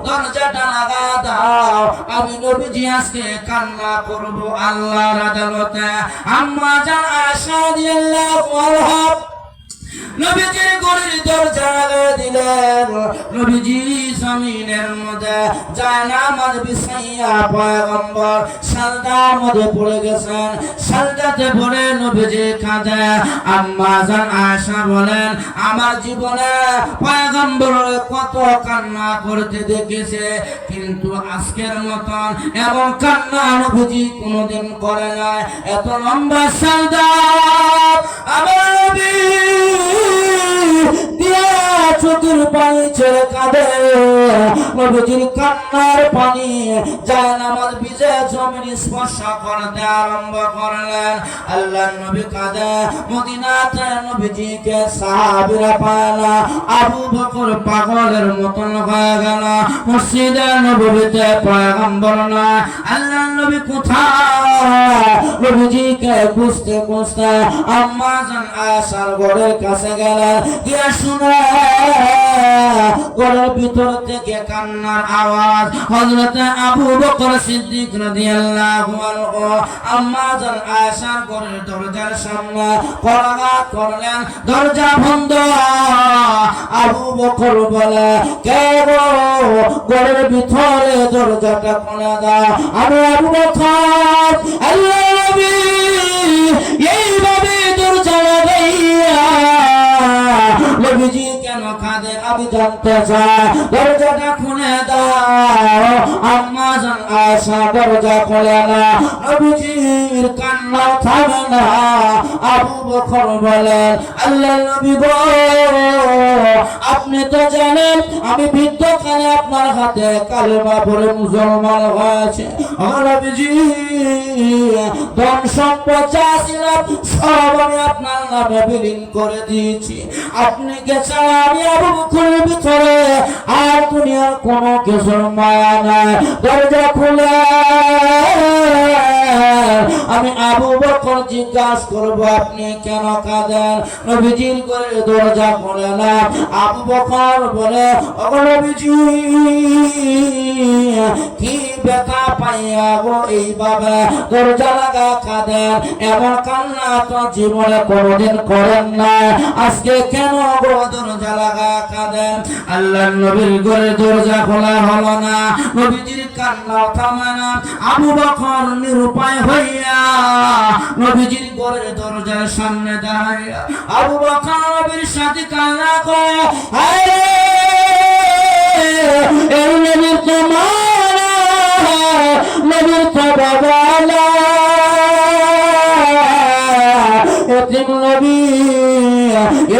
দরজাটা লাগা দাও, আমি নবীজি আজকে কান্না করব আল্লাহর আদালতে। আম্মা জান আয়েশা রাদিয়াল্লাহু আনহা নবীজির ঘরের দরজা লাগিয়ে দিলেন। নবীজি জমিনের মধ্যে জায়নামাজ বিছাইয়া পয়গম্বর সাজদার মধ্যে পড়ে গেছেন। সাজদাতে পড়ে নবীজি কাঁদে। আম্মা জান আয়েশা বলেন, আমার জীবনে পয়গম্বরের কত কান্না করতে দেখেছে, কিন্তু আজকের মতন এমন কান্না নবীজি কোনোদিন করে নাই। এত লম্বা সাজদা আমার নবী দিয়া চোখের পানি ছেড়ে কাঁদে। নবীজির কান্নার পানি জায়নামাজ ভিজে জমিন স্পর্শ করতে আরম্ভ করলেন। আল্লাহর নবী কাঁদে। মদিনাতে নবীজিকে সাহাবীরা পায় না। আবু বকর পাগলের মতন হয়ে গেল। মসজিদে নববীতে পয়গম্বর না। আল্লাহর নবী কোথায়? নবীজিকে খুঁজতে খুঁজতে আম্মা জান আয়েশার ঘরের কাছে গেলেন। গিয়ে শুনে ঘরের ভিতর থেকে কান্নার আওয়াজ। হযরত আবু বকর সিদ্দিক রাদিয়াল্লাহু আনহু আম্মা জান আয়েশার ঘরের দরজার সামনে কড়াঘাত করলেন। দরজা বন্ধ। আবু বকর বলে, কে গো ঘরের ভিতরে দরজাটা খুলে দাও। আমি আবু বকর। আল্লাহর নবী এইভাবে দরজা লাগাইয়া নবী নবীজি কেন কাঁদে আমি জানতে চাই। দরজাটা খুলে দাও। আম্মা জান আয়েশা দরজা খুলে না, নবীজির কান্না থামে না। আবু বকর বলেন, আল্লাহর নবী গো, আপনি তো জানেন আমি বৃদ্ধকালে আপনার হাতে কালেমা পড়ে মুসলমান হয়েছে। নবীজি, ধন সম্পদ যা ছিল সব আমি আপনার নামে বিলীন করে দিয়েছি। আপনি কে চান আমি আবু বকরের ভিতরে আর দুনিয়ার কোনো কিছুর মায়া নাই। দরজা খুলে আমি আবু বকর জিজ্ঞাসা করব আপনি কেন কাঁদেন। নবীজির করে দরজা খুলে না। আবু বকর বলে, ও নবীজি, কি ব্যথা পাইয়া গো এইভাবে দরজা লাগা কাঁদেন? এমন কান্না তো জীবনে কোনোদিন করেন না, আজকে কেন গো দরজা লাগা কাঁদেন? আল্লাহর নবীর ঘরে দরজা খোলা হলো না, নবীজির কান্না থামে না। আবু বকর নিরুপায় হইয়া নবীজির ঘরের দরজার সামনে দাঁড়াইয়া আবু বকর নবীর সাথে কান্না করে, হায় এই নবীর তো মা নাই, নবীর তো বাবা নাই, এতিম নবী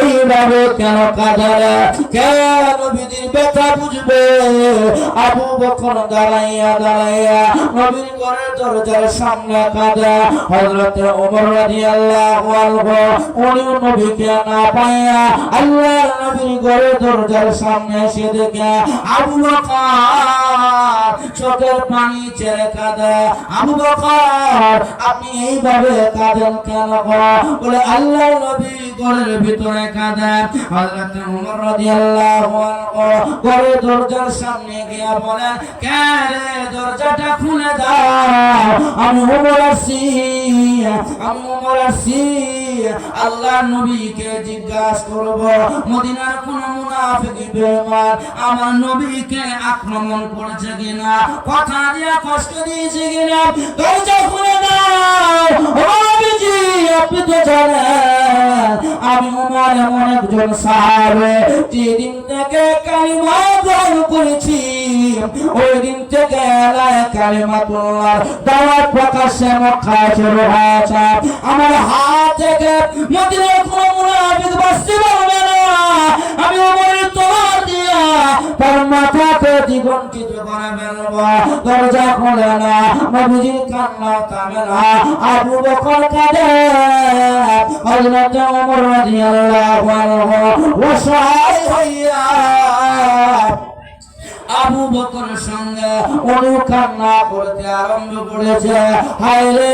এইভাবে কেন কাঁদে? কেন নবীজির ব্যথা বুঝবে? আবু বকর দাঁড়াইয়া দাঁড়াইয়া নবীর ঘরের দরজার সামনে কাঁদে। হযরত ওমর রাদিয়াল্লাহু আনহু উনিও নবীকে না পাইয়া আল্লাহর নবীর ঘরের দরজার সামনে এসে দেখে আবু বকর চোখের পানি ছেড়ে কাঁদে। আবু বকর, আপনি এইভাবে কাঁদেন কেন? বলে আল্লাহর নবী ঘরের ভিতরে কাঁদেন। হযরত ওমর রাদিয়াল্লাহু আনহু ঘরের দরজার সামনে গিয়া বলেন, কে রে, দরজাটা খুলে দাও, আমি ওমর আসি, আমি ওমর আসি। আল্লাহর নবীকে জিজ্ঞাসা করব মদিনার কোন মুনাফিক বেঈমান আমার নবীকে আক্রমণ করেছে কিনা, কথা দিয়া কষ্ট দিয়েছে কিনা? দরজা খুলে দাও। ও নবীজি, আপনি তো জানেন আমি ওমর এমন একজন সাহাবী যেদিন থেকে কালিমা গ্রহণ করেছি ওই দিন থেকে কালিমাতুল্লাহ দাওয়াত প্রকাশ্যে মক্কায় শুরু হয়েছে। আমার হাত থেকে মদিনার কোন মুনাফিক বাঁচতে পারবে না। আমি ওমরের তলোয়ার দিয়া তার মাথাকে দ্বিগন্ঠিত করে ফেলব। দরজা খোলে না, নবীজির কান্না থামে না। আবু বকর কাঁদে। হযরত ওমর রাদিয়াল্লাহু আনহু অসহায় হইয়া আবু বকরের সঙ্গে কান্না করতে আরম্ভ করেছে। হায় রে,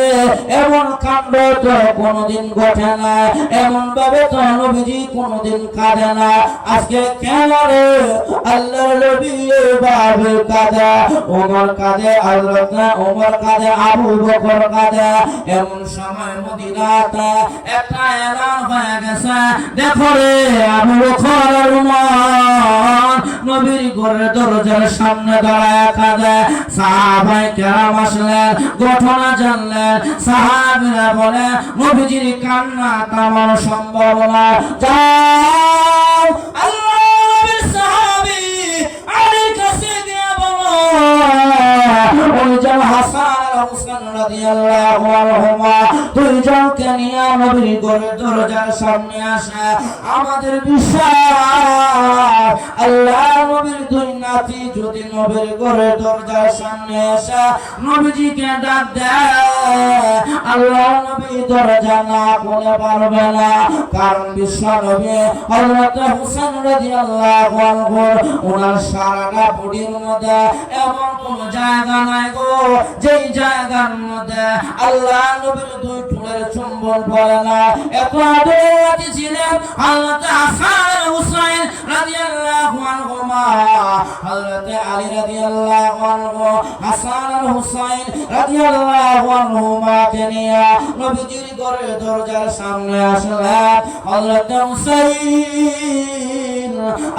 এমন কাণ্ড তো কোনোদিন ঘটে না, এমন ভাবে তো নবীজি কোনোদিন কাঁদে না। আজকে কেন রে আল্লাহর নবী এভাবে কাঁদে? ওমর কাঁদে, হযরত ওমর কাঁদে, আবু বকর কাঁদে। এমন সময় মদিনাতে একটা এলান হয়ে গেছে, দেখো রে আবু বকর আর ওমর নবীর ঘরের দরজার সামনে দাঁড়ায় কাঁদে। সাহাবায়ে কেরাম আসলেন, ঘটনা জানলেন। সাহাবীরা বলে, নবীজির কান্না থামানো সম্ভব না, যাও আল্লাহর নবীর সাহাবী আলীর কাছে গিয়ে বলো ওই যে হাসান আর হুসাইন রাদিয়াল্লাহু আনহুমা দুইজনকে নিয়ে নবীর ঘরের দরজার সামনে আসে। আমাদের বিশ্বাস আল্লাহ নবীর দুই নাতি যদি নবীর ঘরের দরজার সামনে এসে নবীজিকে ডাক দেয়, আল্লাহ নবী দরজা না খুলে পারবে না। কারণ বিশ্ব নবী হযরত হুসাইন রাদিয়াল্লাহু আনহু ওনার সারা বডির মধ্যে এমন কোন জায়গা নাই গো যেই জায়গার মধ্যে আল্লাহ নবীর দুই চুলের চুম্বন পড়ে না। এত আদরী ছিলেন হযরত হাসান হুসাইন রাদিয়াল্লাহু আনহুমা। হযরত আলী রাদিয়াল্লাহু আনহু হাসান আর হুসাইন রাদিয়াল্লাহু আনহুমা কে নিয়ে নবীজির ঘরের দরজার সামনে আসলেন। হযরত হুসাইন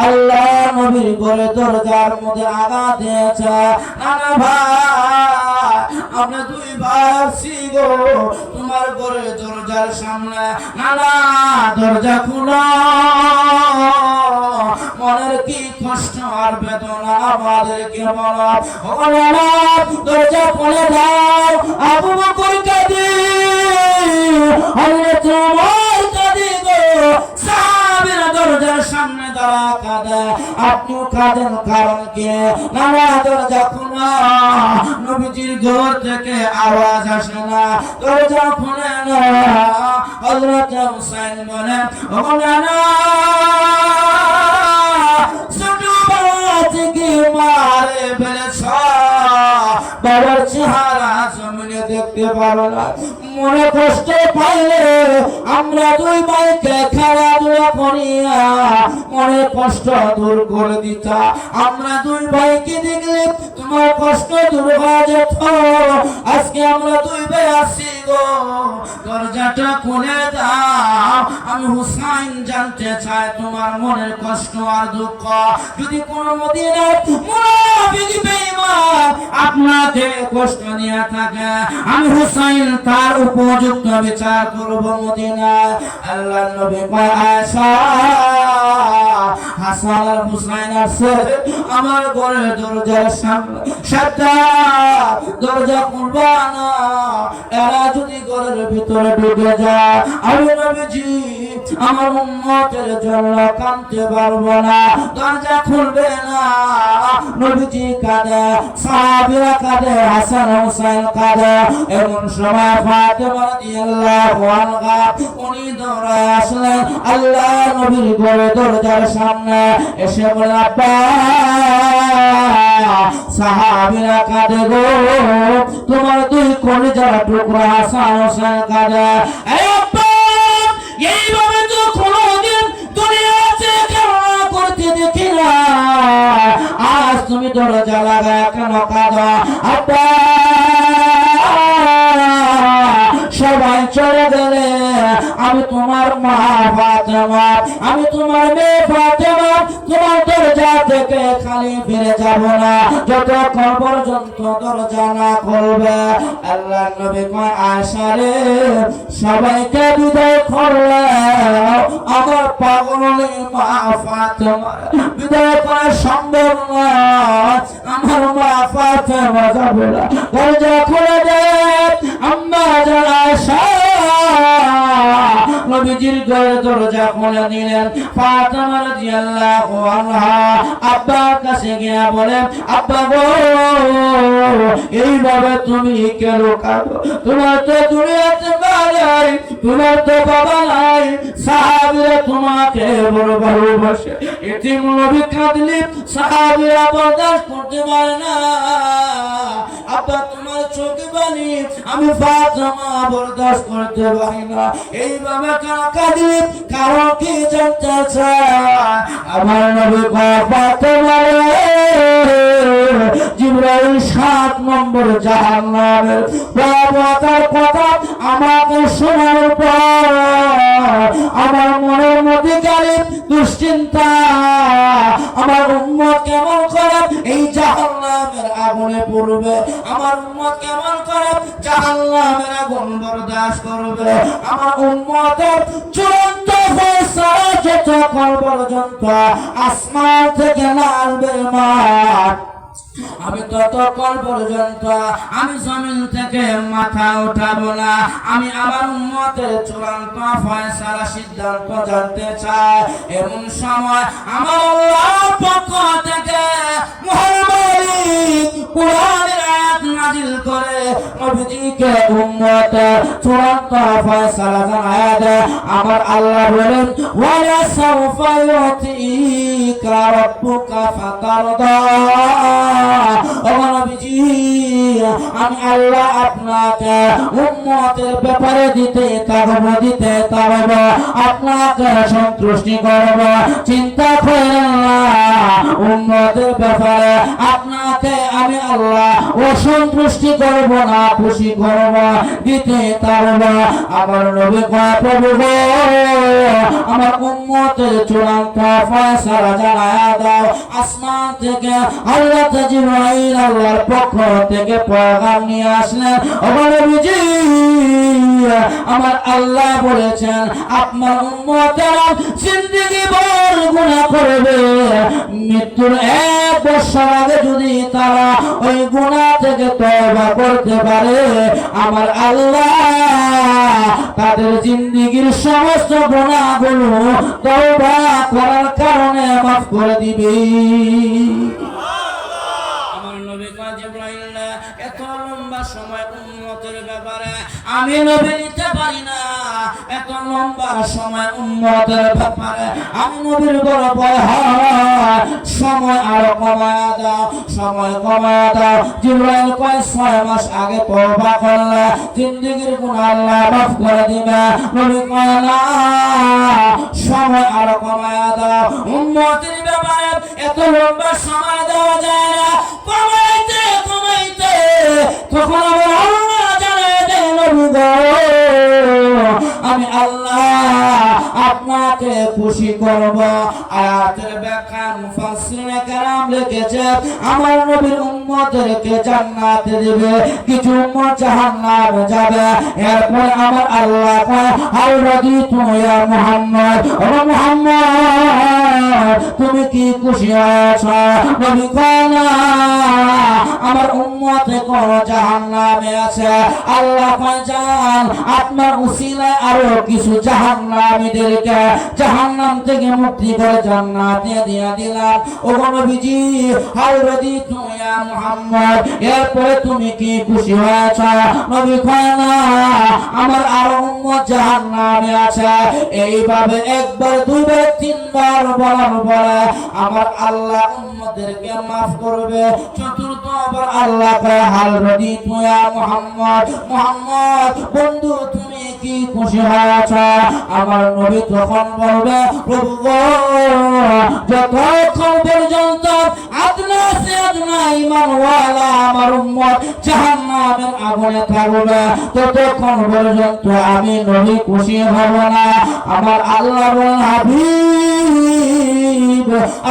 আল্লাহ নবীর ঘরের দরজার মধ্যে আঘাত দিয়েছে। নানা ভাই, আমরা দুই ভাই আসছি গো তোমার ঘরের দরজার সামনে, নানা দরজা খুলো। কি কষ্ট আর বেদনা আমাদেরকে বলো। দরজা খুলে দাও। আবু বকর কাঁদে, হযরত ওমর কাঁদে গো, সাহাবীরা দরজার সামনে দাঁড়া কাঁদে। আপনিও কাঁদেন, কারণ কি? না দরজা খোলা, নবীজির ঘর থেকে আওয়াজ আসে না, দরজা খুলে না। হযরত হুসাইন বলেন, ও না ছোটবেলা থেকে মারে ফেলেছ, বাবার চেহারা জমিনে দেখতে পারো না, মনে কষ্ট পাইলে আমরা দুই ভাইকে খেলাধুলা করিয়া মনে কষ্ট দূর করে দিতা। আমরা দুই ভাইকে দেখলে তোমার কষ্ট দূর হয়ে যেত। আজকে আমরা দুই ভাই আসি গো, দরজাটা খুলে দাও। আমি হুসাইন জানতে চাই তোমার মনের কষ্ট আর দুঃখ। যদি কোনো মদিনার মুনাফিক বেঈমান আপনাকে কষ্ট দিয়ে থাকে, আমি হুসাইন তার উপযুক্ত বিচার করব মদিনায়। আল্লাহর নবী কয়, আয়েশা হাসান আর হুসাইন আছে আমার ঘরের দরজার সামনে, সাবধান দরজা খুলবা না, এরা যদি ঘরের ভিতরে ঢুকে যায় আমি নবীজি আমার উম্মতের জন্য কাঁদতে পারবো না, দরজা খুলবে না। নবীজি কাঁদে, সাহাবীরা কাঁদে, হাসান হুসাইন কাঁদে। এমন সময় ফাতেমা রাদিয়াল্লাহু আনহা উনি দৌড়ায় আসলেন আল্লাহ নবীর ঘরে দরজার সামনে, এসে বলে, আব্বা সাহাবীরা কাঁদে গো, তোমার দুই কলিজার টুকরা হাসান হুসাইন কাঁদে। এই আব্বা, এইভাবে তো কোনোদিন দুনিয়াতে কেমন করতে দেখি না, আজ তুমি দরজা লাগায় কেন কাঁদো? আব্বা সবাই চলে গেলে আমি তোমার মা ফাতেমা, আমি তোমার মেয়ে ফাতেমা তোমার দরজা থেকে খালি ফিরে যাব না যতক্ষণ পর্যন্ত দরজা না খুলবে। আল্লাহর নবী কয়, আয়েশা রে সবাইকে বিদায় করলে আমার পাগলি মা ফাতেমা বিদায় করা সম্ভব নয়, আমার মা ফাতেমা যাবে না। দরজা খুলে দেয় আম্মা জান আয়েশা, নবীজির ঘরে দরজা খুলে দিলেন। ফাতেমা রাদিয়াল্লাহু আনহা আব্বার কাছে গিয়ে বলেন, আব্বা গো এইভাবে তুমি কেন কাঁদো? তোমার তো দুনিয়াতে মা নাই, তোমার তো বাবা নাই, সাহাবীরা তোমাকে বড় ভালোবাসে। এতিম নবী কাঁদলে সাহাবীরা বরদাস্ত করতে পারে না। আব্বা তোমার চোখে পানি, আমি ফাতেমা বরদাস্ত করতে পারি না। এইভাবে কাঁদলে কারণ কি জানতে চায়? আমার নবী ফাতেমা জিবরাইল 7 নম্বর জাহান্নামের ভয়াবহতার কথা আমাকে শোনার পর আমার মনের মধ্যে গেলে দুশ্চিন্তা, আমার উম্মত কেমন করে এই জাহান্নামের আগুনে পড়বে, আমার উম্মত কেমন করে জাহান্নামের আগুন বরদাস্ত করবে, আমার উম্মতের চূড়ান্ত ফয়সালা যতক্ষণ পর্যন্ত আসমান থেকে নামবে মাঠ, আমি ততক্ষণ পর্যন্ত আমি জমিন থেকে মাথা উঠাবো না। আমি আমার উম্মতের চূড়ান্ত ফয়সালা সিদ্ধান্ত জানতে চাই। এমন সময় আমার আল্লাহর পক্ষ থেকে মহামালিক কুরআনের আয়াত নাযিল করে নবীজিকে উম্মতের চূড়ান্ত ফয়সালা জানায় দেয়। আমার আল্লাহ বলেন, ওয়ালা সাওফা ইউতিকা রাব্বুকা ফাতারদা, আমি আল্লাহ আপনাকে উম্মতের ব্যাপারে দিতে পারব, আপনাকে সন্তুষ্টি করব। চিন্তা করেন না, উম্মতের ব্যাপারে আপনাকে আমি আল্লাহ অসন্তুষ্টি করব না, খুশি করব, দিতে পারব। আমার নবী কয়, প্রভু গো আমার উম্মতের চূড়ান্ত ফয়সালা জানায়া দাও। আসমান থেকে আল্লাহ জিবরাইল আল্লাহর পক্ষ থেকে পয়গাম নিয়ে আসলেন। আমার আল্লাহ বলেছেন আপনার উম্মতেরা জিন্দেগি ভর গুনাহ করবে, মৃত্যুর 1 বছর আগে যদি তারা ওই গুনাহ থেকে তওবা করতে পারে, আমার আল্লাহ তাদের জিন্দেগীর সমস্ত গুনাহগুলো তওবা করার কারণে মাফ করে দিবে। আমার নবী কয় জিবরাইল এত লম্বা সময় উম্মতের ব্যাপারে আমি নবী নিতে পারি না, এত লম্বা সময় উম্মতের ব্যাপারে আমি নবীর বড় ভয় হয়, সময় আরো কমায়া দাও, সময় কমায়া দাও। জিবরাইল কয় 6 মাস আগে তওবা করলে জিন্দেগীর গুনাহ আল্লাহ মাফ করে দিবে। নবী কয় না, সময় আরো কমায়া দাও, উম্মতের ব্যাপারে এত লম্বা সময় দেওয়া যায় না, কমাইতে কমাইতে তখন আমার আল্লাহ জানায় দেন নবী গো আমি আল্লাহ আপনাকে খুশি করব। আয়াতের ব্যাখ্যা মুফাসসিরিনে কেরাম লিখেছে আমার নবীর উম্মতদেরকে জান্নাতে দিবে, কিছু উম্মত জাহান্নামে যাবে। এরপর আমার আল্লাহ কয় হাল রাদিতু ইয়া মুহাম্মদ, ও মুহাম্মদ তুমি কি খুশি আছো? নবী কয় না, আমার উম্মত কোন জাহান্নামে আছে। আল্লাহ কয় যান আপনার উসিলায় আরো কিছু জাহান্নামীদেরকে জাহান্নাম থেকে মুক্তি করে জান্নাতে দিয়ে দিলাম। ও নবীজি হাল রাদিতু ইয়া মুহাম্মদ, এরপরে তুমি কি খুশি হয়েছ? নবী কয় না, আমার আরো উম্মত জাহান্নামে আছে। এইভাবে একবার, দুইবার, 3বার বলার পরে আমার আল্লাহ উম্মতদেরকে মাফ করবে। চতুর্থবার আল্লাহ কয় হাল রাদিতু ইয়া মুহাম্মদ, মুহাম্মদ বন্ধু তুমি কি খুশি হয়েছ? আমার নবী তখন বলবে প্রভু গো যতক্ষণ পর্যন্ত আদনা সে আদনা ঈমানওয়ালা আমার উম্মত জাহান্নামের আগুনে থাকবে ততক্ষণ পর্যন্ত আমি নবী খুশি হব না। আমার আল্লাহ বলেন হাবিব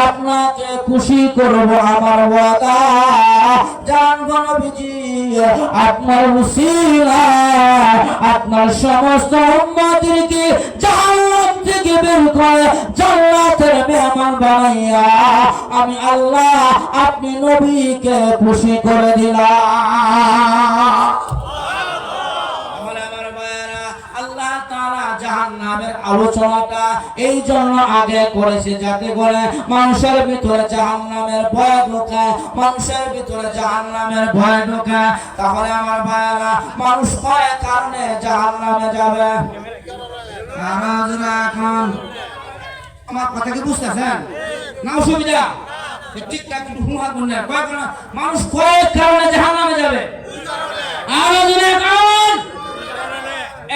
আপনাকে খুশি করব আমার ওয়াদা। জানবো নবীজি আপনার উসিলা আপনার সমস্ত উম্মতদেরকে জাহান্নাম থেকে বের করে জান্নাতের মেহমান বানাইয়া আমি আল্লাহ আপনি নবীকে খুশি করে দিলাম। আল্লাহ তাআলা জাহান্নামের আলোচনাটা এই জন্য আগে করেছে যাতে করে মানুষের ভিতরে জাহান্নামের ভয় ঢোকে, মানুষের ভিতরে জাহান্নামের ভয় ঢোকে। তাহলে আমার ভাইয়েরা মানুষ কয় কারণে জাহান্নামে যাবে? এখন আমার কথা কি বুঝতেছেন না? অসুবিধা ঠিকঠাক হুমার বললে কয় কারণে মানুষ কয় কারণে জাহান্নামে যাবে?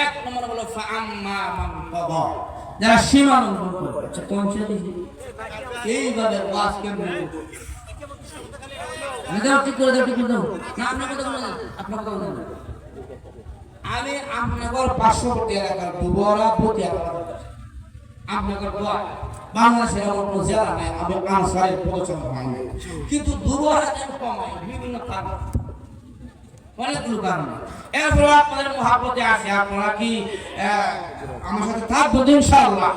এক নম্বর হলো ফাআম্মা মান তাগা, যারা সীমা লঙ্ঘন করেছে। এইভাবে ওয়াজ কেমন আমি আপনার পার্শ্ববর্তী এলাকার দুবরা প্রতি আপনার বাংলাদেশের এমন কোনো জেলা নাই আমি আনসারের প্রদর্শন পাই, কিন্তু দুবরা কেন কমাই বিভিন্ন কারণ, অনেকগুলো কারণ। এরপর আপনাদের মহাব্বতে আছে, আপনারা কি আমার সাথে থাকবো ইনশাআল্লাহ?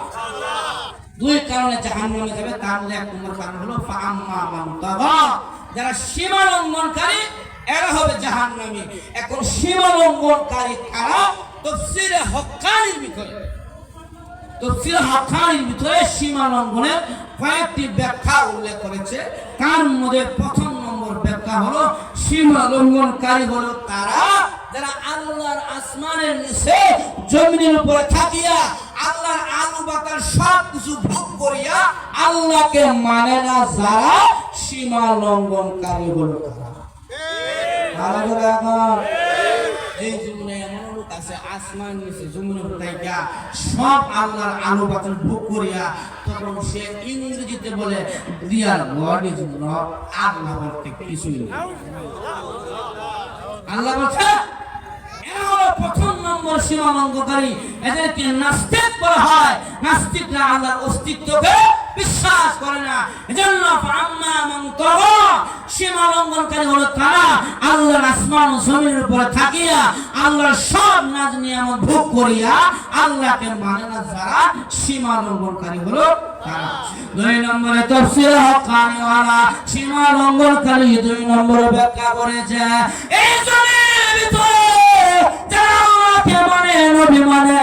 2 কারণে জাহান্নামে যাবে, তার মধ্যে 1 নম্বর কারণ হলো ফাআম্মা মান তাগা, যারা সীমা লঙ্ঘনকারী এরা হবে জাহান্নামী। এখন সীমা লঙ্ঘনকারী কারা? তাফসীরে হক্কানির ভিতরে, তাফসীরে হক্কানির ভিতরে সীমা লঙ্ঘনের কয়েকটি ব্যাখ্যা উল্লেখ করেছে। তার মধ্যে 1 নম্বর ব্যাখ্যা হলো সীমা লঙ্ঘনকারী হলো তারা যারা আল্লাহর আসমানের নিচে জমিনের উপরে থাকিয়া আল্লাহর আলো বাতাস সব কিছু ভোগ করিয়া আল্লাহকে মানে না, যারা সীমা লঙ্ঘনকারী হলো এই জমিনে এমন লোক আছে আসমান নিচে জমিনের উপরে থাকিয়া সব আল্লাহর আলো বাতাস ভোগ করিয়া, তখন সে ইংরেজিতে বলে রিয়াল গড ইজ নট, আল্লাহ বলতে কিছুই নেই। আল্লাহ বলছে এরা হলো 1 নম্বর সীমা লঙ্ঘনকারী, এদেরকে নাস্তিক বলা হয়। নাস্তিকরা আল্লাহর অস্তিত্বকে বিশ্বাস করে না। এজন্য ফাআম্মা মান তাগা, সীমা লঙ্ঘনকারী হলো তারা আল্লাহর আসমান ও জমিনের উপরে থাকিয়া আল্লাহর সব নাজ নিয়ামত ভোগ করিয়া আল্লাহকে মানে না, যারা সীমা লঙ্ঘনকারী হলো তারা। 2 নম্বরে তাফসীর হক্কানি ওয়ালা সীমা লঙ্ঘনকারী 2 নম্বরে ব্যাখ্যা করেছে এই জমিনের ভিতরে যারা আল্লাহকে মানে, নবী মানে,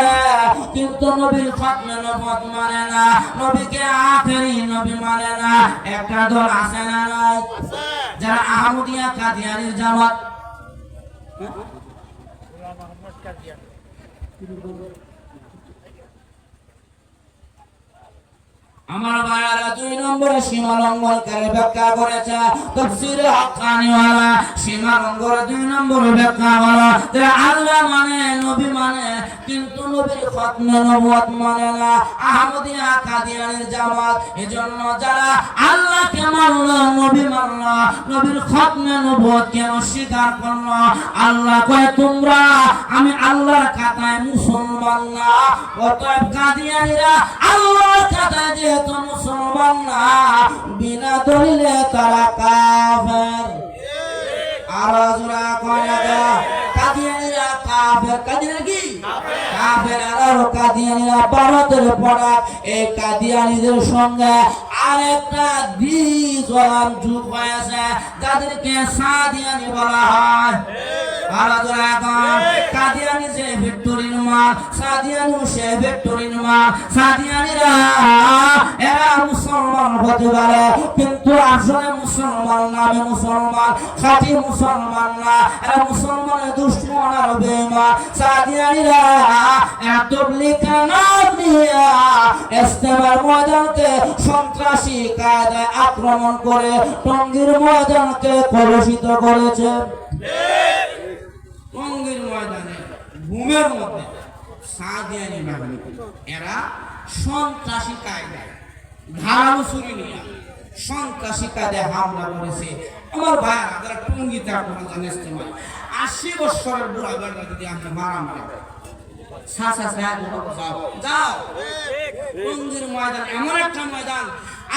কিন্তু নবীর খতমে নবুয়ত মানে না, নবীকে আখেরি নবী মানে না, একটা দল আছে না নাই? যারা আহমদিয়া কাদিয়ানির জামাত, আমার ভাইয়ারা 2 নম্বরে সীমা লঙ্ঘনকারী ব্যাখ্যা করেছে তাফসীরে হক্কানি ওয়ালা সীমা লঙ্ঘনের 2 নম্বরে ব্যাখ্যা হলো যে আল্লাহ মানে, নবী মানে, কিন্তু নবীর খতমে নবুয়ত মানে না, আহমদিয়া কাদিয়ানির জামাত। এজন্য যারা আল্লাহকে মানলো, নবী মানলো, নবীর খতমে নবুয়তকে অস্বীকার করলো, আল্লাহ কয় তোমরা আমি আল্লাহর খাতায় মুসলমান না, অতএব কাদিয়ানিরা আল্লাহর খাতায় যেহেতু মুসলমান না, বিনা দলিলে তারা কাফের। আর জোরা কয় না কাদিয়ানিরা কাফের, কাদিয়ানি কি কাফের। আর কাদিয়ানিরা ভারতের পড়া, এই কাদিয়ানিদের সঙ্গে আরেকটা দ্বিজলাম যুগ হয়েছে, যাদেরকে সাদিয়ানি বলা হয়। আর জোরা কয় কাদিয়ানি যে ভিক্টোরির মাল, সাদিয়ানি সে ভিক্টোরির মাল। সাদিয়ানিরা এরা মুসলমান হতে পারে, কিন্তু আসলে মুসলমান নামে মুসলমান, খাঁটি মুসলমান না, এরা মুসলমানের দুশমন আর বেঈমান। সাদিয়ানিরা তাবলীগের নাম নিয়ে ইস্তেমার ময়দানকে সন্ত্রাসী কায়দায় আক্রমণ করে টঙ্গীর ময়দানকে কলুষিত করেছে। টঙ্গীর ময়দানে ঘুমের মধ্যে সাদিয়ানি বাহিনী এরা সন্ত্রাসী কায়দায় ধারালো ছুরি নিয়ে সন্ত্রাসী কায়দায় হামলা করেছে। আমার ভাইরা যারা টঙ্গীতে আপনারা জানেন, 80 বছরের বুড়া বেড়া যদি আপনি মারা মারে যাও, টঙ্গীর ময়দান এমন একটা ময়দান,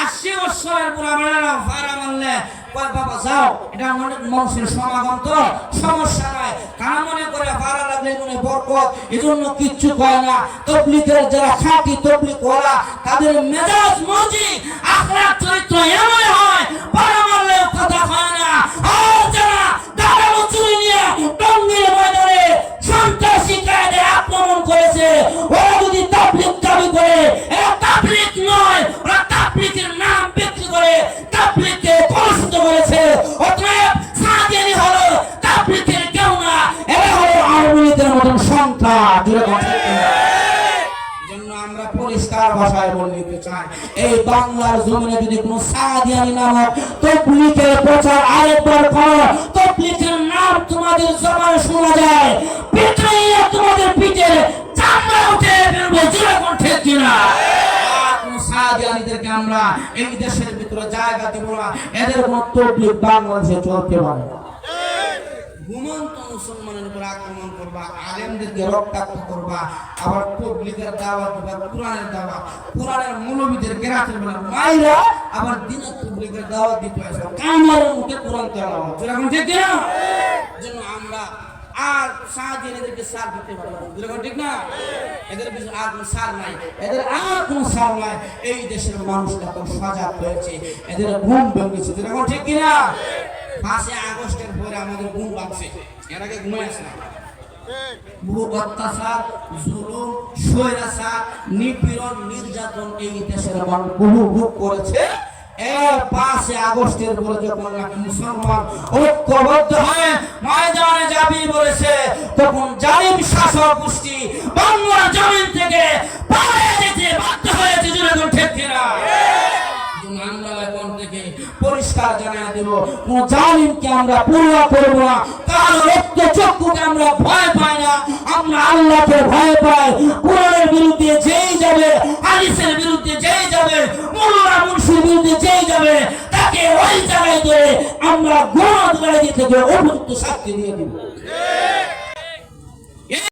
80 বছরের বুড়া বেড়ারা ভাড়া মারলে বাবা যাও, এটা অনেক মানুষের সমাগম, তো সমস্যা নাই, কারা মনে করে ভাড়া লাগলে মনে বরকত, এজন্য কিচ্ছু কয় না। তাবলীগের যারা খাঁটি তাবলীগ ওরা, তাদের মেজাজ মজি আখলাক চরিত্র এমন হয়, ভাড়া মারলে কথা হয় না। আর যারা দাঁড়ানো চুরি নিয়ে টঙ্গীর ময়দানে সন্ত্রাসী কায়দায় আক্রমণ করেছে, ওরা যদি তাবলীগ দাবি করে, এরা তাবলীগ নয়, ওরা তাবলীগের নাম বিক্রি করে তাবলীগকে কলুষিত করেছে। অতএব সাদিয়ানি হলো তাবলীগের কেউ না, এরা হলো আওয়ামী লীগের মতন সন্ত্রাস। জন্য আমরা পরিষ্কার ভাষায় বলতে চাই, এই বাংলার জমিনে যদি কোনো সাদিয়ানি নামক তাবলীগের প্রচার আরেকবার করো, তাবলীগের নাম তোমাদের জবানে শোনা যায়, পিটাইয়া তোমাদের পিঠে চামড়া উঠে বেরোবে। জোরে কোন ঠিক কিনা? সাদিয়ানিদেরকে আমরা এই দেশের ভিতরে জায়গা দেব না, এদের কোন তাবলীগ বাংলাদেশে চলতে পারে না। ঘুমন্ত মুসলমানের উপর আক্রমণ করবা, আলেমদেরকে রক্তাক্ত করবা, আবার তাবলীগের দাওয়াত দিবা, কোরআনের দাওয়াত, কোরআনের মৌলবীদের গেরাতের বেলা মাইরা আবার দিনের তাবলীগের দাওয়াত দিতে আসবে, কামারের মুখে কোরআন তেলাওয়াত। যেরকম ঠিক না? জন্য আমরা আর সাদিয়ানিদেরকে সার দিতে পারবো না, যেরকম ঠিক না? এদের পিছনে আর কোনো সার নাই, এদের আর কোনো সার নাই। এই দেশের মানুষ এখন সজাগ হয়েছে, এদের ঘুম ভেঙেছে, যেরকম ঠিক কিনা? 5 আগস্টের পরে আমাদের ঘুম ভাঙছে, এর আগে ঘুমাই আসে না। বহু অত্যাচার, জুলুম, স্বৈরাচার, নিপীড়ন, নির্যাতন এই দেশের মানুষ বহু ভোগ করেছে। 5 আগস্টের পরে যখন মুসলমান ঐক্যবদ্ধ হয়ে ময়দানে যাবি বলেছে, তখন জালিম শাসক গোষ্ঠী বাংলার জমিন থেকে পালিয়ে যেতে বাধ্য হয়েছে। যেরকম ঠিক কিনা? আমরা এখন থেকে পরিষ্কার জানিয়ে দেব, কোন জালিমকে আমরা পূর্ণা করব না, কারো রক্ত চক্ষুকে আমরা ভয় পাই না, আমরা আল্লাহকে ভয় পাই। কোরআনের বিরুদ্ধে যেই যাবে, হাদিসের বিরুদ্ধে যেই যাবে, মোল্লা মুন্সির বিরুদ্ধে যেই যাবে, তাকে ওই জায়গায় ধরে আমরা গণতন্ত্র থেকে উপযুক্ত শাস্তি দিয়ে দেব।